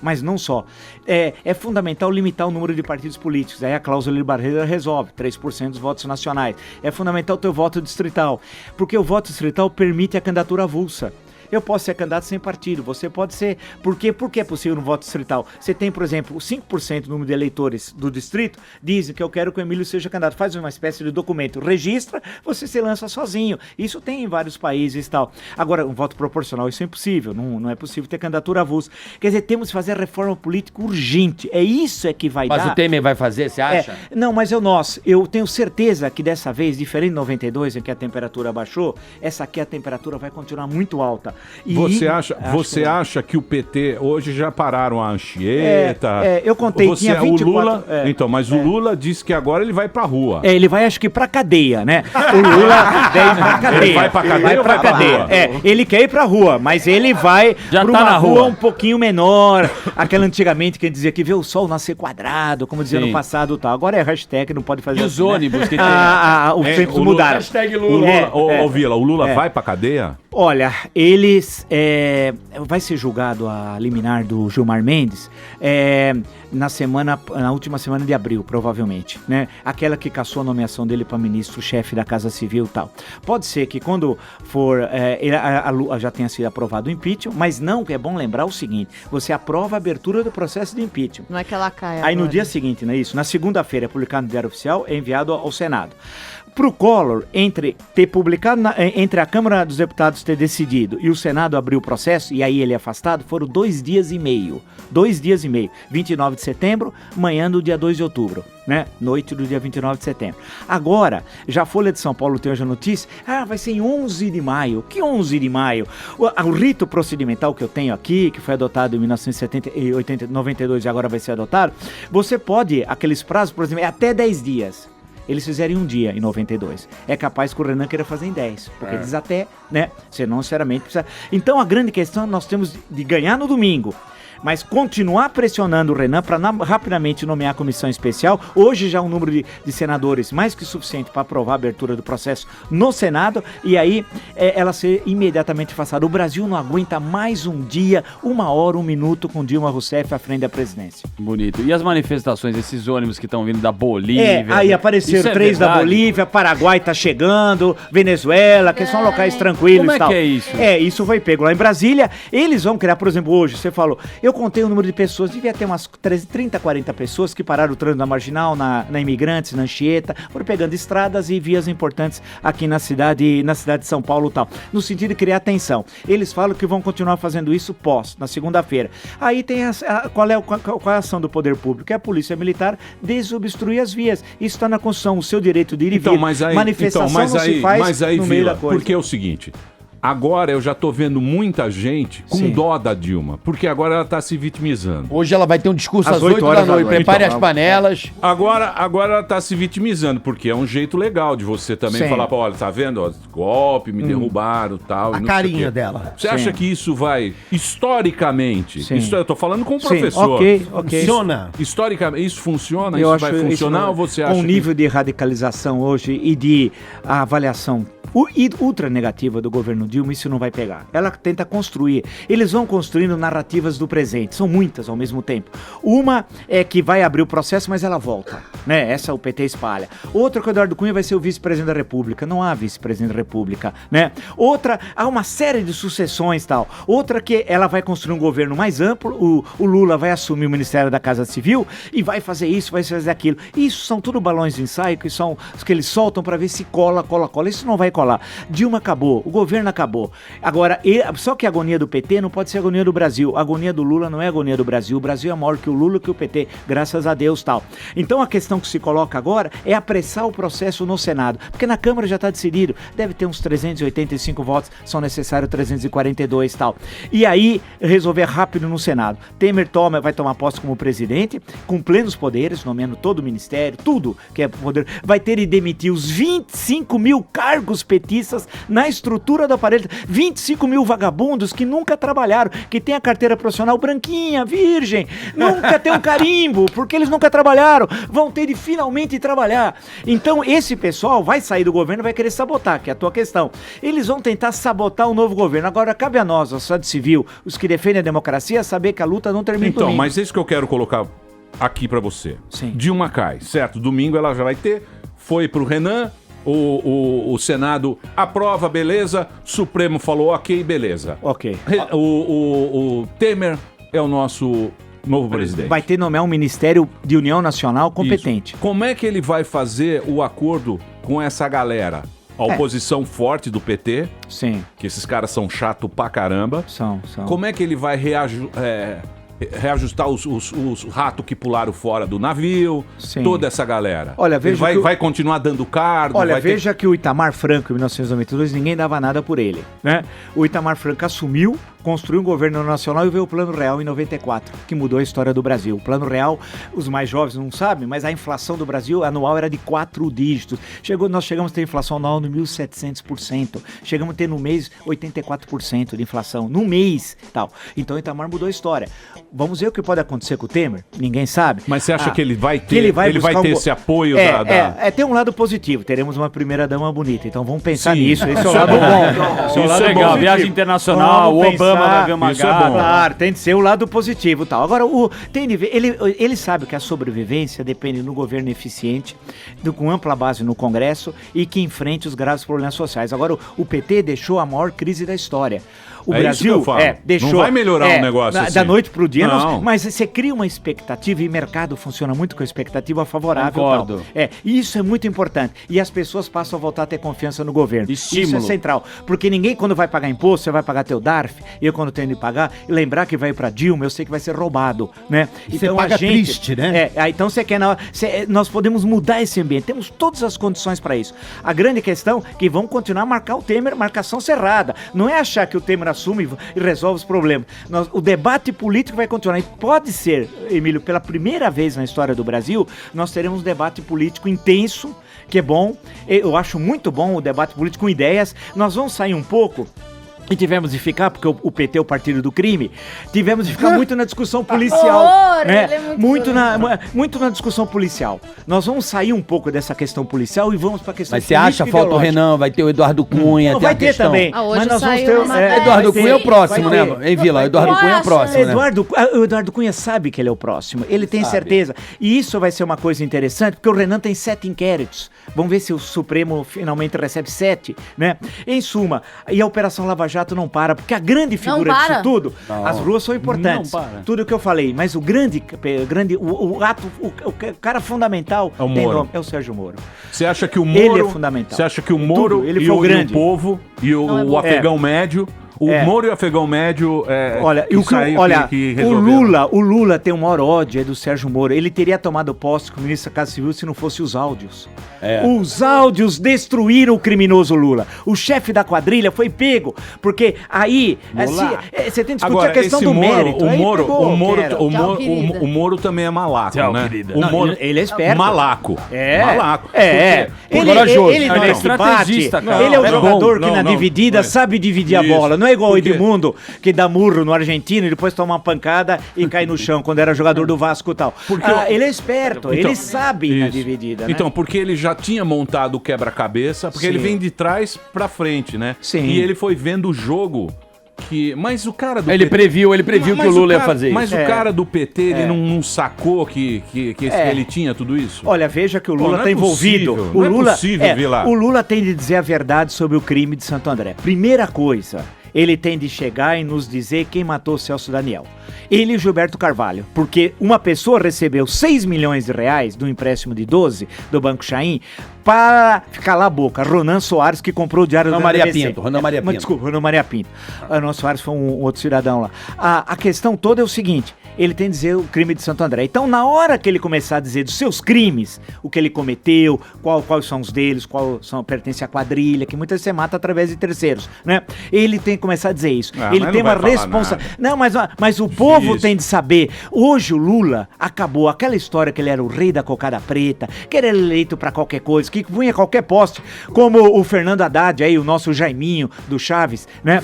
[SPEAKER 15] mas não só. É fundamental limitar o número de partidos políticos. Aí a cláusula de barreira resolve, 3% dos votos nacionais. É fundamental ter o voto distrital, porque o voto distrital permite a candidatura avulsa. Eu posso ser candidato sem partido, você pode ser. Por que é possível no voto distrital? Você tem, por exemplo, 5% do número de eleitores do distrito dizem que eu quero que o Emílio seja candidato. Faz uma espécie de documento, registra, você se lança sozinho. Isso tem em vários países e tal. Agora, um voto proporcional, isso é impossível. Não é possível ter candidatura avulsa. Quer dizer, temos que fazer a reforma política urgente. É isso que vai dar.
[SPEAKER 14] Mas o Temer vai fazer, você acha?
[SPEAKER 15] Não, mas eu tenho certeza que dessa vez, diferente de 92, em que a temperatura baixou, essa aqui a temperatura vai continuar muito alta.
[SPEAKER 4] Você acha que o PT hoje já pararam a Anchieta?
[SPEAKER 15] Eu contei, tinha 24...
[SPEAKER 4] O Lula, então, mas o Lula disse que agora ele vai pra rua.
[SPEAKER 15] Ele vai, acho que pra cadeia, né? O Lula deve ir pra cadeia.
[SPEAKER 4] Ele vai pra cadeia ou vai pra rua?
[SPEAKER 15] Ele quer ir pra rua, mas ele vai
[SPEAKER 7] Já
[SPEAKER 15] pra
[SPEAKER 7] tá
[SPEAKER 15] uma
[SPEAKER 7] na
[SPEAKER 15] rua
[SPEAKER 7] rua
[SPEAKER 15] um pouquinho menor. Aquela antigamente que a gente dizia que vê o sol nascer quadrado, como dizia no passado e tal. Agora é hashtag, não pode fazer
[SPEAKER 7] E
[SPEAKER 15] assim,
[SPEAKER 7] os ônibus que tem?
[SPEAKER 15] Os tempos mudaram.
[SPEAKER 14] Hashtag
[SPEAKER 4] O Lula, Vila, o Lula vai pra cadeia?
[SPEAKER 15] Olha, vai ser julgado a liminar do Gilmar Mendes na última semana de abril, provavelmente, né? Aquela que cassou a nomeação dele para ministro-chefe da Casa Civil e tal. Pode ser que quando for, já tenha sido aprovado o impeachment, mas não, é bom lembrar o seguinte, você aprova a abertura do processo de impeachment.
[SPEAKER 13] Não é que ela caia
[SPEAKER 15] Aí
[SPEAKER 13] agora.
[SPEAKER 15] no dia seguinte, não é isso? Na segunda-feira é publicado no Diário Oficial, é enviado ao Senado. Pro Collor, entre a Câmara dos Deputados ter decidido e o Senado abrir o processo, e aí ele é afastado, foram 2 dias e meio. 2 dias e meio. 29 de setembro, manhã do dia 2 de outubro, né? Noite do dia 29 de setembro. Agora, já a Folha de São Paulo tem hoje a notícia, vai ser em 11 de maio. Que 11 de maio? O rito procedimental que eu tenho aqui, que foi adotado em 1992 e agora vai ser adotado, você pode, aqueles prazos, por exemplo, até 10 dias. Eles fizeram em um dia, em 92. É capaz que o Renan queira fazer em 10. Porque diz até, né? Você não necessariamente precisa... Então, a grande questão, nós temos de ganhar no domingo. Mas continuar pressionando o Renan para rapidamente nomear a comissão especial. Hoje já um número de senadores mais que suficiente para aprovar a abertura do processo no Senado. E aí ela ser imediatamente afastada. O Brasil não aguenta mais um dia, 1 hora, 1 minuto com Dilma Rousseff à frente da presidência.
[SPEAKER 7] Bonito. E as manifestações, esses ônibus que estão vindo da Bolívia?
[SPEAKER 15] Aí apareceram 3 da Bolívia, Paraguai tá chegando, Venezuela, que são locais tranquilos
[SPEAKER 7] Como
[SPEAKER 15] e tal.
[SPEAKER 7] que é isso?
[SPEAKER 15] Isso foi pego lá em Brasília. Eles vão criar, por exemplo, hoje, você falou... Eu contei o número de pessoas, devia ter umas 30, 40 pessoas que pararam o trânsito na Marginal, na Imigrantes, na Anchieta, foram pegando estradas e vias importantes aqui na cidade de São Paulo e tal, no sentido de criar atenção. Eles falam que vão continuar fazendo isso na segunda-feira. Aí tem qual é a ação do poder público? É a Polícia Militar desobstruir as vias. Isso está na Constituição, o seu direito de ir e vir. Manifestação não se faz no meio da coisa.
[SPEAKER 4] Porque é o seguinte... Agora eu já tô vendo muita gente com dó da Dilma, porque agora ela tá se vitimizando.
[SPEAKER 14] Hoje ela vai ter um discurso às 8 da noite, prepare as panelas.
[SPEAKER 4] Agora ela tá se vitimizando, porque é um jeito legal de você também falar, olha, tá vendo, ó, golpe, me derrubaram e tal.
[SPEAKER 3] A carinha dela.
[SPEAKER 4] Você acha que isso vai, historicamente, eu tô falando com o professor.
[SPEAKER 15] Ok.
[SPEAKER 3] Funciona.
[SPEAKER 4] Historicamente, isso funciona? Isso vai funcionar ou você acha
[SPEAKER 15] com o nível de radicalização hoje e de avaliação ultra negativa do governo Dilma, isso não vai pegar. Ela tenta construir. Eles vão construindo narrativas do presente. São muitas ao mesmo tempo. Uma é que vai abrir o processo, mas ela volta. Né? Essa o PT espalha. Outra que o Eduardo Cunha vai ser o vice-presidente da República. Não há vice-presidente da República. Né? Outra, há uma série de sucessões e tal. Outra que ela vai construir um governo mais amplo. O Lula vai assumir o Ministério da Casa Civil e vai fazer isso, vai fazer aquilo. Isso são tudo balões de ensaio que são os que eles soltam para ver se cola. Isso não vai colar. Dilma acabou, o governo acabou. Agora, só que a agonia do PT não pode ser a agonia do Brasil. A agonia do Lula não é a agonia do Brasil. O Brasil é maior que o Lula, que o PT, graças a Deus, tal. Então a questão que se coloca agora é apressar o processo no Senado, porque na Câmara já está decidido, deve ter uns 385 votos, são necessários 342 tal. E aí resolver rápido no Senado. Temer vai tomar posse como presidente, com plenos poderes, nomeando todo o ministério, tudo que é poder, vai ter de demitir os 25 mil cargos petistas na estrutura do aparelho, 25 mil vagabundos que nunca trabalharam, que tem a carteira profissional branquinha, virgem, nunca tem um carimbo, porque eles nunca trabalharam, vão ter de finalmente trabalhar. Então esse pessoal vai sair do governo, vai querer sabotar, que é a tua questão. Eles vão tentar sabotar o novo governo. Agora cabe a nós, a sociedade civil, os que defendem a democracia, saber que a luta não termina
[SPEAKER 4] Então,
[SPEAKER 15] domingo.
[SPEAKER 4] mas é isso que eu quero colocar aqui pra você.
[SPEAKER 15] Sim.
[SPEAKER 4] Dilma cai, certo? Domingo ela já vai ter, foi pro Renan, o Senado aprova, beleza, Supremo falou ok, beleza.
[SPEAKER 15] Ok.
[SPEAKER 4] O Temer é o nosso novo presidente.
[SPEAKER 15] Vai ter que nomear um Ministério de União Nacional competente.
[SPEAKER 4] Isso. Como é que ele vai fazer o acordo com essa galera? A oposição forte do PT.
[SPEAKER 15] Sim.
[SPEAKER 4] Que esses caras são chato pra caramba.
[SPEAKER 15] São.
[SPEAKER 4] Como é que ele vai reajustar os ratos que pularam fora do navio?
[SPEAKER 15] Sim.
[SPEAKER 4] Toda essa galera.
[SPEAKER 15] Olha, veja
[SPEAKER 4] ele vai continuar dando cargo?
[SPEAKER 15] Olha, veja que o Itamar Franco, em 1992, ninguém dava nada por ele, né? O Itamar Franco assumiu, construiu um governo nacional e veio o Plano Real em 94, que mudou a história do Brasil. O Plano Real, os mais jovens não sabem, mas a inflação do Brasil anual era de 4 dígitos. Nós chegamos a ter inflação anual de 1.700%. Chegamos a ter no mês 84% de inflação. No mês, tal. Então o Itamar mudou a história. Vamos ver o que pode acontecer com o Temer? Ninguém sabe.
[SPEAKER 4] Mas você acha que ele vai ter,
[SPEAKER 15] ele vai ter
[SPEAKER 4] esse apoio
[SPEAKER 15] tem um lado positivo. Teremos uma primeira-dama bonita. Então vamos pensar
[SPEAKER 4] Sim.
[SPEAKER 15] nisso. Esse é o lado bom.
[SPEAKER 7] Isso é legal. Viagem internacional, o Obama vai ver uma gata.
[SPEAKER 15] Claro, tem de ser o lado positivo e tal. Agora, ele sabe que a sobrevivência depende do governo eficiente, com ampla base no Congresso e que enfrente os graves problemas sociais. Agora, o PT deixou a maior crise da história. O Brasil deixou.
[SPEAKER 4] Não vai melhorar o negócio assim.
[SPEAKER 15] Da noite pro dia,
[SPEAKER 4] não.
[SPEAKER 15] Mas você cria uma expectativa e o mercado funciona muito com a expectativa favorável.
[SPEAKER 7] Concordo.
[SPEAKER 15] E isso é muito importante. E as pessoas passam a voltar a ter confiança no governo.
[SPEAKER 7] Estímulo.
[SPEAKER 15] Isso é central. Porque ninguém, quando vai pagar imposto, você vai pagar teu DARF, eu quando tenho de pagar, e lembrar que vai pra Dilma, eu sei que vai ser roubado, né?
[SPEAKER 3] Então você paga triste, né?
[SPEAKER 15] Então você quer, nós podemos mudar esse ambiente, temos todas as condições para isso. A grande questão é que vão continuar a marcar o Temer, marcação cerrada. Não é achar que o Temer assume e resolve os problemas. O debate político vai continuar. E pode ser, Emílio, pela primeira vez na história do Brasil, nós teremos um debate político intenso, que é bom. Eu acho muito bom o debate político com ideias. Nós vamos sair um pouco. E tivemos de ficar, porque o PT é o partido do crime, tivemos de ficar muito na discussão policial. Né?
[SPEAKER 6] Ele é
[SPEAKER 15] muito na discussão policial. Nós vamos sair um pouco dessa questão policial e vamos para a questão
[SPEAKER 14] Mas você acha, falta o Renan, vai ter o Eduardo Cunha,
[SPEAKER 15] vai ter também.
[SPEAKER 13] Hoje
[SPEAKER 15] mas nós vamos
[SPEAKER 13] saiu
[SPEAKER 15] ter
[SPEAKER 14] Eduardo Cunha é o próximo, né? Hein, Vila? Eduardo Cunha é o próximo, né?
[SPEAKER 15] O Eduardo Cunha sabe que ele é o próximo. Ele tem certeza. E isso vai ser uma coisa interessante, porque o Renan tem 7 inquéritos. Vamos ver se o Supremo finalmente recebe 7, né? Em suma, e a Operação Lava Jato não para, porque a grande figura disso tudo, as ruas são importantes. Tudo o que eu falei, mas o cara fundamental
[SPEAKER 4] é o Moro.
[SPEAKER 15] É o Sérgio Moro.
[SPEAKER 4] Você acha que o Moro...
[SPEAKER 15] Ele é fundamental.
[SPEAKER 4] Você acha que o Moro
[SPEAKER 15] ele
[SPEAKER 4] e
[SPEAKER 15] foi
[SPEAKER 4] o
[SPEAKER 15] grande.
[SPEAKER 4] povo e o afegão médio... O Moro e o afegão médio
[SPEAKER 15] o Lula tem o maior ódio do Sérgio Moro. Ele teria tomado posse como ministro da Casa Civil se não fosse os áudios. Os áudios destruíram o criminoso Lula. O chefe da quadrilha foi pego, porque aí você tem que discutir a questão do mérito.
[SPEAKER 4] O Moro também é malaco, né?
[SPEAKER 15] Ele é esperto.
[SPEAKER 4] Malaco. Malaco.
[SPEAKER 15] Ele é estrategista, cara. Ele é o jogador que na dividida sabe dividir a bola. Não é igual o Edmundo, que dá murro no argentino e depois toma uma pancada e cai no chão quando era jogador do Vasco e tal. Ele é esperto, ele sabe na dividida, né?
[SPEAKER 4] Então, porque ele já tinha montado o quebra-cabeça, porque ele vem de trás pra frente, né?
[SPEAKER 15] Sim.
[SPEAKER 4] E ele foi vendo o jogo mas o cara do
[SPEAKER 14] Ele previu que o Lula ia fazer isso.
[SPEAKER 4] Mas o cara do PT, ele não sacou que ele tinha tudo isso?
[SPEAKER 15] Olha, veja que o Lula está envolvido. O Lula tem de dizer a verdade sobre o crime de Santo André. Primeira coisa, ele tem de chegar e nos dizer quem matou o Celso Daniel. Ele e o Gilberto Carvalho. Porque uma pessoa recebeu 6 milhões de reais do empréstimo de 12 do Banco Chaim para calar a boca. Ronan Soares, que comprou o Diário da BBC.
[SPEAKER 14] Ronan Maria Pinto.
[SPEAKER 15] Desculpa, Ronan Maria Pinto. Ronan Soares foi um outro cidadão lá. A questão toda é o seguinte, ele tem de dizer o crime de Santo André. Então, na hora que ele começar a dizer dos seus crimes, o que ele cometeu, quais são os deles, pertence à quadrilha, que muitas vezes você mata através de terceiros, né? Ele tem que começar a dizer isso. Ele tem uma responsabilidade. Não, mas o povo tem de saber. Hoje o Lula acabou aquela história que ele era o rei da cocada preta, que era eleito pra qualquer coisa, que punha qualquer poste, como o Fernando Haddad aí, o nosso Jaiminho do Chaves, né?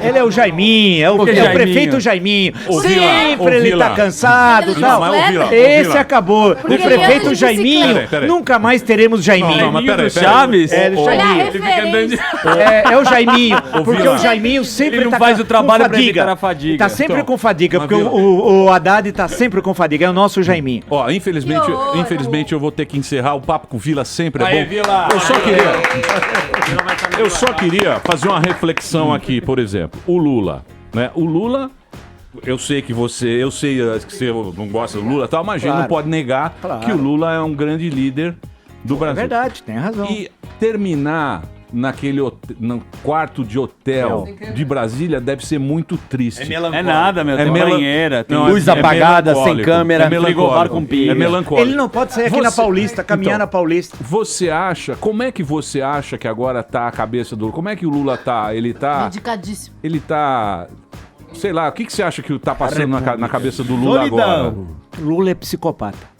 [SPEAKER 15] Ele é o Jaiminho, é o prefeito Jaiminho. Sempre ele tá cansado, tal. Esse acabou. O prefeito Jaiminho, nunca mais teremos Jaiminho.
[SPEAKER 4] Peraí.
[SPEAKER 15] Chaves? É o Jaiminho, porque o Jaiminho sempre
[SPEAKER 7] ele não
[SPEAKER 15] tá
[SPEAKER 7] faz o trabalho pra evitar a
[SPEAKER 15] fadiga.
[SPEAKER 7] fadiga.
[SPEAKER 15] Tá sempre com fadiga, porque o Haddad tá sempre com fadiga, é o nosso Jaiminho.
[SPEAKER 4] Ó, infelizmente eu vou ter que encerrar. O papo com o Vila sempre é
[SPEAKER 7] Aí,
[SPEAKER 4] bom.
[SPEAKER 7] Vila.
[SPEAKER 4] Eu só queria fazer uma reflexão aqui, por exemplo. O Lula, né? O Lula, eu sei que você não gosta do Lula e tal, mas a gente não pode negar que o Lula é um grande líder do Brasil.
[SPEAKER 15] É verdade, tem razão.
[SPEAKER 4] E terminar no quarto de hotel de Brasília deve ser muito triste.
[SPEAKER 7] É nada, meu. Tem banheira, tem
[SPEAKER 14] luz apagada, sem câmera,
[SPEAKER 7] frigobar com pilha.
[SPEAKER 4] É melancólico.
[SPEAKER 15] Ele não pode sair aqui na Paulista, caminhar na Paulista.
[SPEAKER 4] Como é que você acha que agora tá a cabeça do Lula? Como é que o Lula tá? Ele tá...
[SPEAKER 6] Dedicadíssimo.
[SPEAKER 4] Ele tá... Sei lá, o que você acha que tá passando na cabeça do Lula agora?
[SPEAKER 15] Lula é psicopata.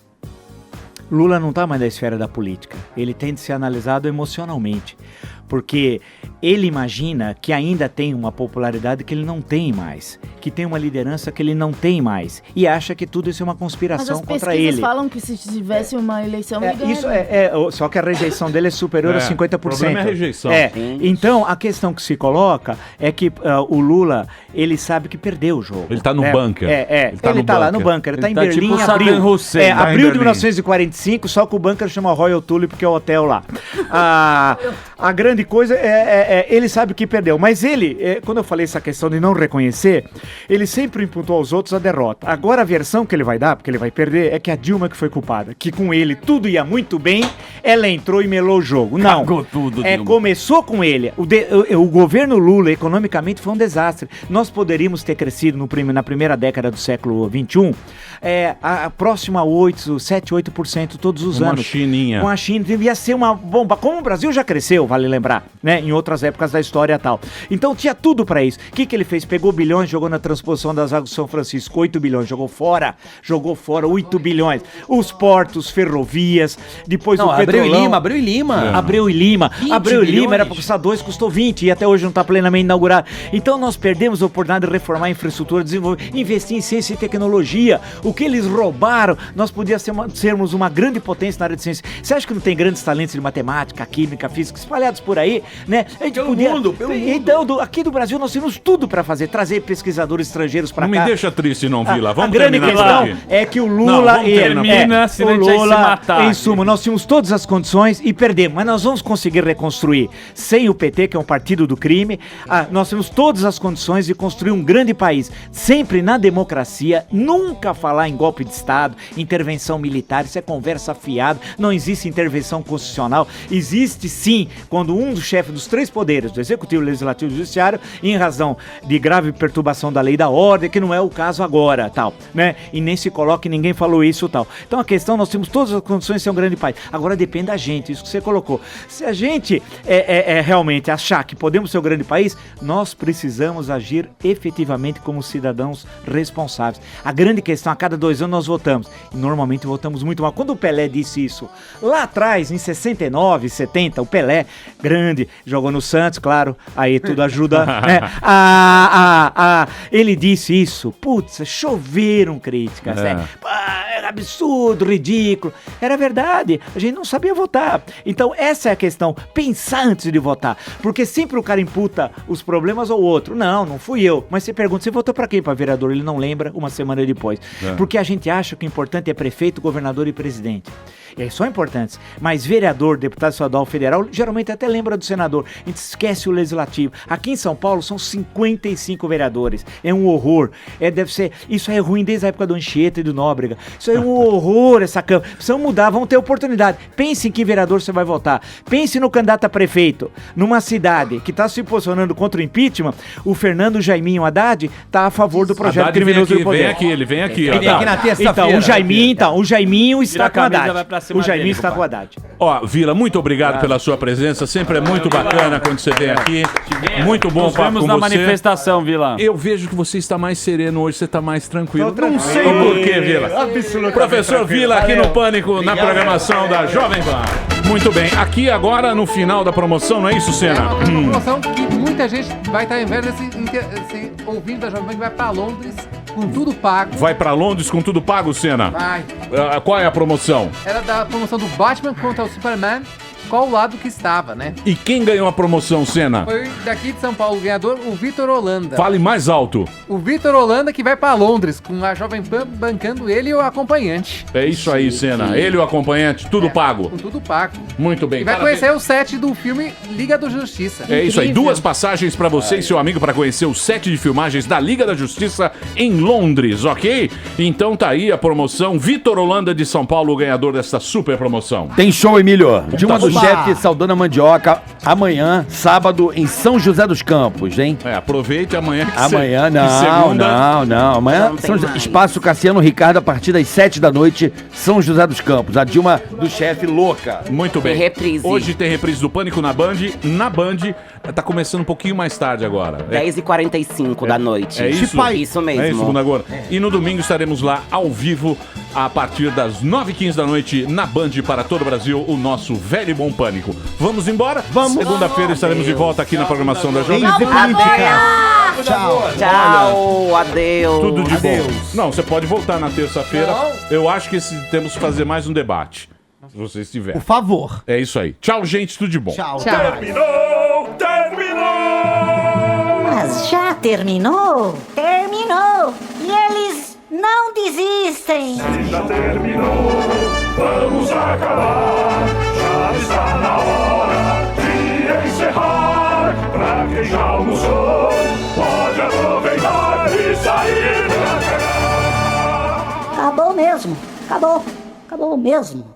[SPEAKER 15] Lula não tá mais na esfera da política. Ele tem de ser analisado emocionalmente. Porque ele imagina que ainda tem uma popularidade que ele não tem mais. Que tem uma liderança que ele não tem mais. E acha que tudo isso é uma conspiração contra ele.
[SPEAKER 6] Mas as pesquisas falam que se tivesse uma eleição, ele ganharia.
[SPEAKER 15] Isso só que a rejeição dele é superior a 50%.
[SPEAKER 4] O problema é a rejeição.
[SPEAKER 15] Então, a questão que se coloca é que o Lula, ele sabe que perdeu o jogo.
[SPEAKER 4] Ele tá no bunker.
[SPEAKER 15] Ele tá lá no bunker. Ele tá em Berlim
[SPEAKER 7] tipo
[SPEAKER 15] em abril.
[SPEAKER 7] Saddam Hussein.
[SPEAKER 15] Abril de 1945, só que o bunker chama Royal Tulip, porque é o hotel lá. A grande coisa ele sabe que perdeu. Mas ele, quando eu falei essa questão de não reconhecer, ele sempre imputou aos outros a derrota. Agora a versão que ele vai dar, porque ele vai perder, é que a Dilma que foi culpada. Que com ele tudo ia muito bem, ela entrou e melou o jogo. Não.
[SPEAKER 7] Cagou tudo, Dilma.
[SPEAKER 15] Começou com ele. O governo Lula, economicamente, foi um desastre. Nós poderíamos ter crescido na primeira década do século XXI, próximo a 7, 8% todos os anos.
[SPEAKER 4] Chininha.
[SPEAKER 15] Com a China, devia ser uma bomba. Como o Brasil já cresceu, vale lembrar, né? Em outras épocas da história e tal. Então tinha tudo pra isso. O que ele fez? Pegou bilhões, jogou na transposição das águas do São Francisco, 8 bilhões, jogou fora 8 bilhões. Os portos, ferrovias, depois o petrolão.
[SPEAKER 14] Abreu e Lima.
[SPEAKER 15] Abreu e Lima era pra custar 2, custou 20 e até hoje não tá plenamente inaugurado. Então nós perdemos a oportunidade de reformar a infraestrutura, desenvolver, investir em ciência e tecnologia. O que eles roubaram, nós podíamos sermos uma grande potência na área de ciência. Você acha que não tem grandes talentos de matemática, química, física, espalhados por aí, né? A gente pelo mundo. Então, aqui do Brasil nós temos tudo pra fazer, trazer pesquisadores estrangeiros pra cá.
[SPEAKER 4] Não me deixa triste não, Vila. Vamos
[SPEAKER 15] a grande questão é que o Lula em suma, nós tínhamos todas as condições e perdemos, mas nós vamos conseguir reconstruir sem o PT, que é um partido do crime. Nós temos todas as condições de construir um grande país, sempre na democracia, nunca falar em golpe de Estado, intervenção militar, isso é conversa fiada, não existe intervenção constitucional, existe sim quando um dos chefes dos 3 poderes, do Executivo, Legislativo e Judiciário, em razão de grave perturbação da lei e da ordem, que não é o caso agora, tal, né? E nem se coloca, ninguém falou isso, tal. Então a questão, nós temos todas as condições de ser um grande país. Agora depende da gente, isso que você colocou. Se a gente realmente achar que podemos ser um grande país, nós precisamos agir efetivamente como cidadãos responsáveis. A grande questão, a cada 2 anos nós votamos, e normalmente votamos muito mal. Quando o Pelé disse isso, lá atrás, em 69, 70, o Pelé, grande, jogou no Santos, claro, aí tudo ajuda, né? Ele disse isso, putz, choveram críticas, né? Era absurdo, ridículo. Era verdade, a gente não sabia votar. Então essa é a questão, pensar antes de votar, porque sempre o cara imputa os problemas ao outro. Não fui eu, mas você pergunta, você votou pra quem? Pra vereador? Ele não lembra uma semana depois. Porque a gente acha que o importante é prefeito, governador e presidente. E aí são importantes, mas vereador, deputado estadual, federal, geralmente até lembra do senador. A gente esquece o legislativo. Aqui em São Paulo são 55 vereadores. É um horror. Isso é ruim desde a época do Anchieta e do Nóbrega. Isso é um horror, essa Câmara. Precisam mudar, vão ter oportunidade. Pense em que vereador você vai votar. Pense no candidato a prefeito. Numa cidade que está se posicionando contra o impeachment, o Fernando Jaiminho Haddad está a favor do projeto
[SPEAKER 4] Haddad
[SPEAKER 15] criminoso do poder.
[SPEAKER 4] Ele vem aqui.
[SPEAKER 15] Ele vem aqui na terça-feira. O Jaiminho está com o Haddad. O Jaiminho está com o Haddad.
[SPEAKER 4] Ó, Vila, muito obrigado pela sua presença. Sempre é muito bacana quando você vem aqui. Muito bom papo com você.
[SPEAKER 7] na manifestação, Vila.
[SPEAKER 4] Eu vejo que você está mais sereno hoje, você está mais tranquilo. Não sei por quê, Vila. Professor Vila aqui no Pânico, na programação da Jovem Pan. Muito bem. Aqui agora no final da promoção, não é isso, Senna?
[SPEAKER 8] É uma promoção que muita gente vai estar em inveja desse ouvinte da Jovem Pan que vai para Londres com tudo pago.
[SPEAKER 4] Vai pra Londres com tudo pago, Senna?
[SPEAKER 8] Vai.
[SPEAKER 4] Qual é a promoção?
[SPEAKER 8] Era da promoção do Batman contra o Superman. Qual o lado que estava, né?
[SPEAKER 4] E quem ganhou a promoção, Senna?
[SPEAKER 8] Foi daqui de São Paulo, o ganhador, o Vitor Holanda.
[SPEAKER 4] Fale mais alto.
[SPEAKER 8] O Vitor Holanda que vai pra Londres, com a Jovem Pan bancando ele e o acompanhante.
[SPEAKER 4] É isso aí, Senna. Ele e o acompanhante, tudo pago.
[SPEAKER 8] Com tudo pago.
[SPEAKER 4] Muito bem.
[SPEAKER 8] E vai conhecer o set do filme Liga da Justiça.
[SPEAKER 4] É isso aí, 2 passagens pra você e seu amigo para conhecer o set de filmagens da Liga da Justiça em Londres, ok? Então tá aí a promoção. Vitor Holanda de São Paulo, o ganhador dessa super promoção.
[SPEAKER 14] Tem show, Emílio. Dilma do Chefe, Saudona Mandioca, amanhã, sábado, em São José dos Campos, hein?
[SPEAKER 4] Aproveite amanhã.
[SPEAKER 14] Amanhã, não. Amanhã, Espaço Cassiano Ricardo, a partir das 7 da noite, São José dos Campos. A Dilma do Chefe louca.
[SPEAKER 4] Muito bem.
[SPEAKER 11] Tem reprise.
[SPEAKER 4] Hoje tem reprise do Pânico na Band. Na Band, tá começando um pouquinho mais tarde agora.
[SPEAKER 11] 10h45 da noite.
[SPEAKER 4] É isso?
[SPEAKER 11] Isso mesmo.
[SPEAKER 4] É isso, agora. E no domingo estaremos lá ao vivo, a partir das 9h15 da noite, na Band para todo o Brasil, o nosso velho e bom Pânico. Vamos embora? Vamos. Segunda-feira estaremos de volta aqui na programação da Jovem Pan.
[SPEAKER 11] Tchau, adeus.
[SPEAKER 4] Tudo de bom. Não, você pode voltar na terça-feira. Eu acho que temos que fazer mais um debate. Se vocês tiverem.
[SPEAKER 3] Por favor.
[SPEAKER 4] É isso aí. Tchau, gente. Tudo de bom.
[SPEAKER 3] Tchau.
[SPEAKER 1] Terminou!
[SPEAKER 16] Mas já terminou? Terminou! E eles não desistem!
[SPEAKER 1] Se já terminou, vamos acabar. Já está na hora de encerrar. Pra quem já almoçou, pode aproveitar e sair pra cagar.
[SPEAKER 16] Acabou mesmo! Acabou mesmo!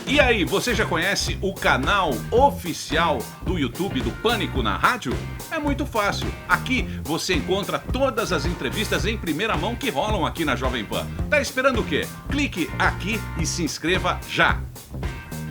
[SPEAKER 4] E aí, você já conhece o canal oficial do YouTube do Pânico na Rádio? É muito fácil. Aqui você encontra todas as entrevistas em primeira mão que rolam aqui na Jovem Pan. Tá esperando o quê? Clique aqui e se inscreva já.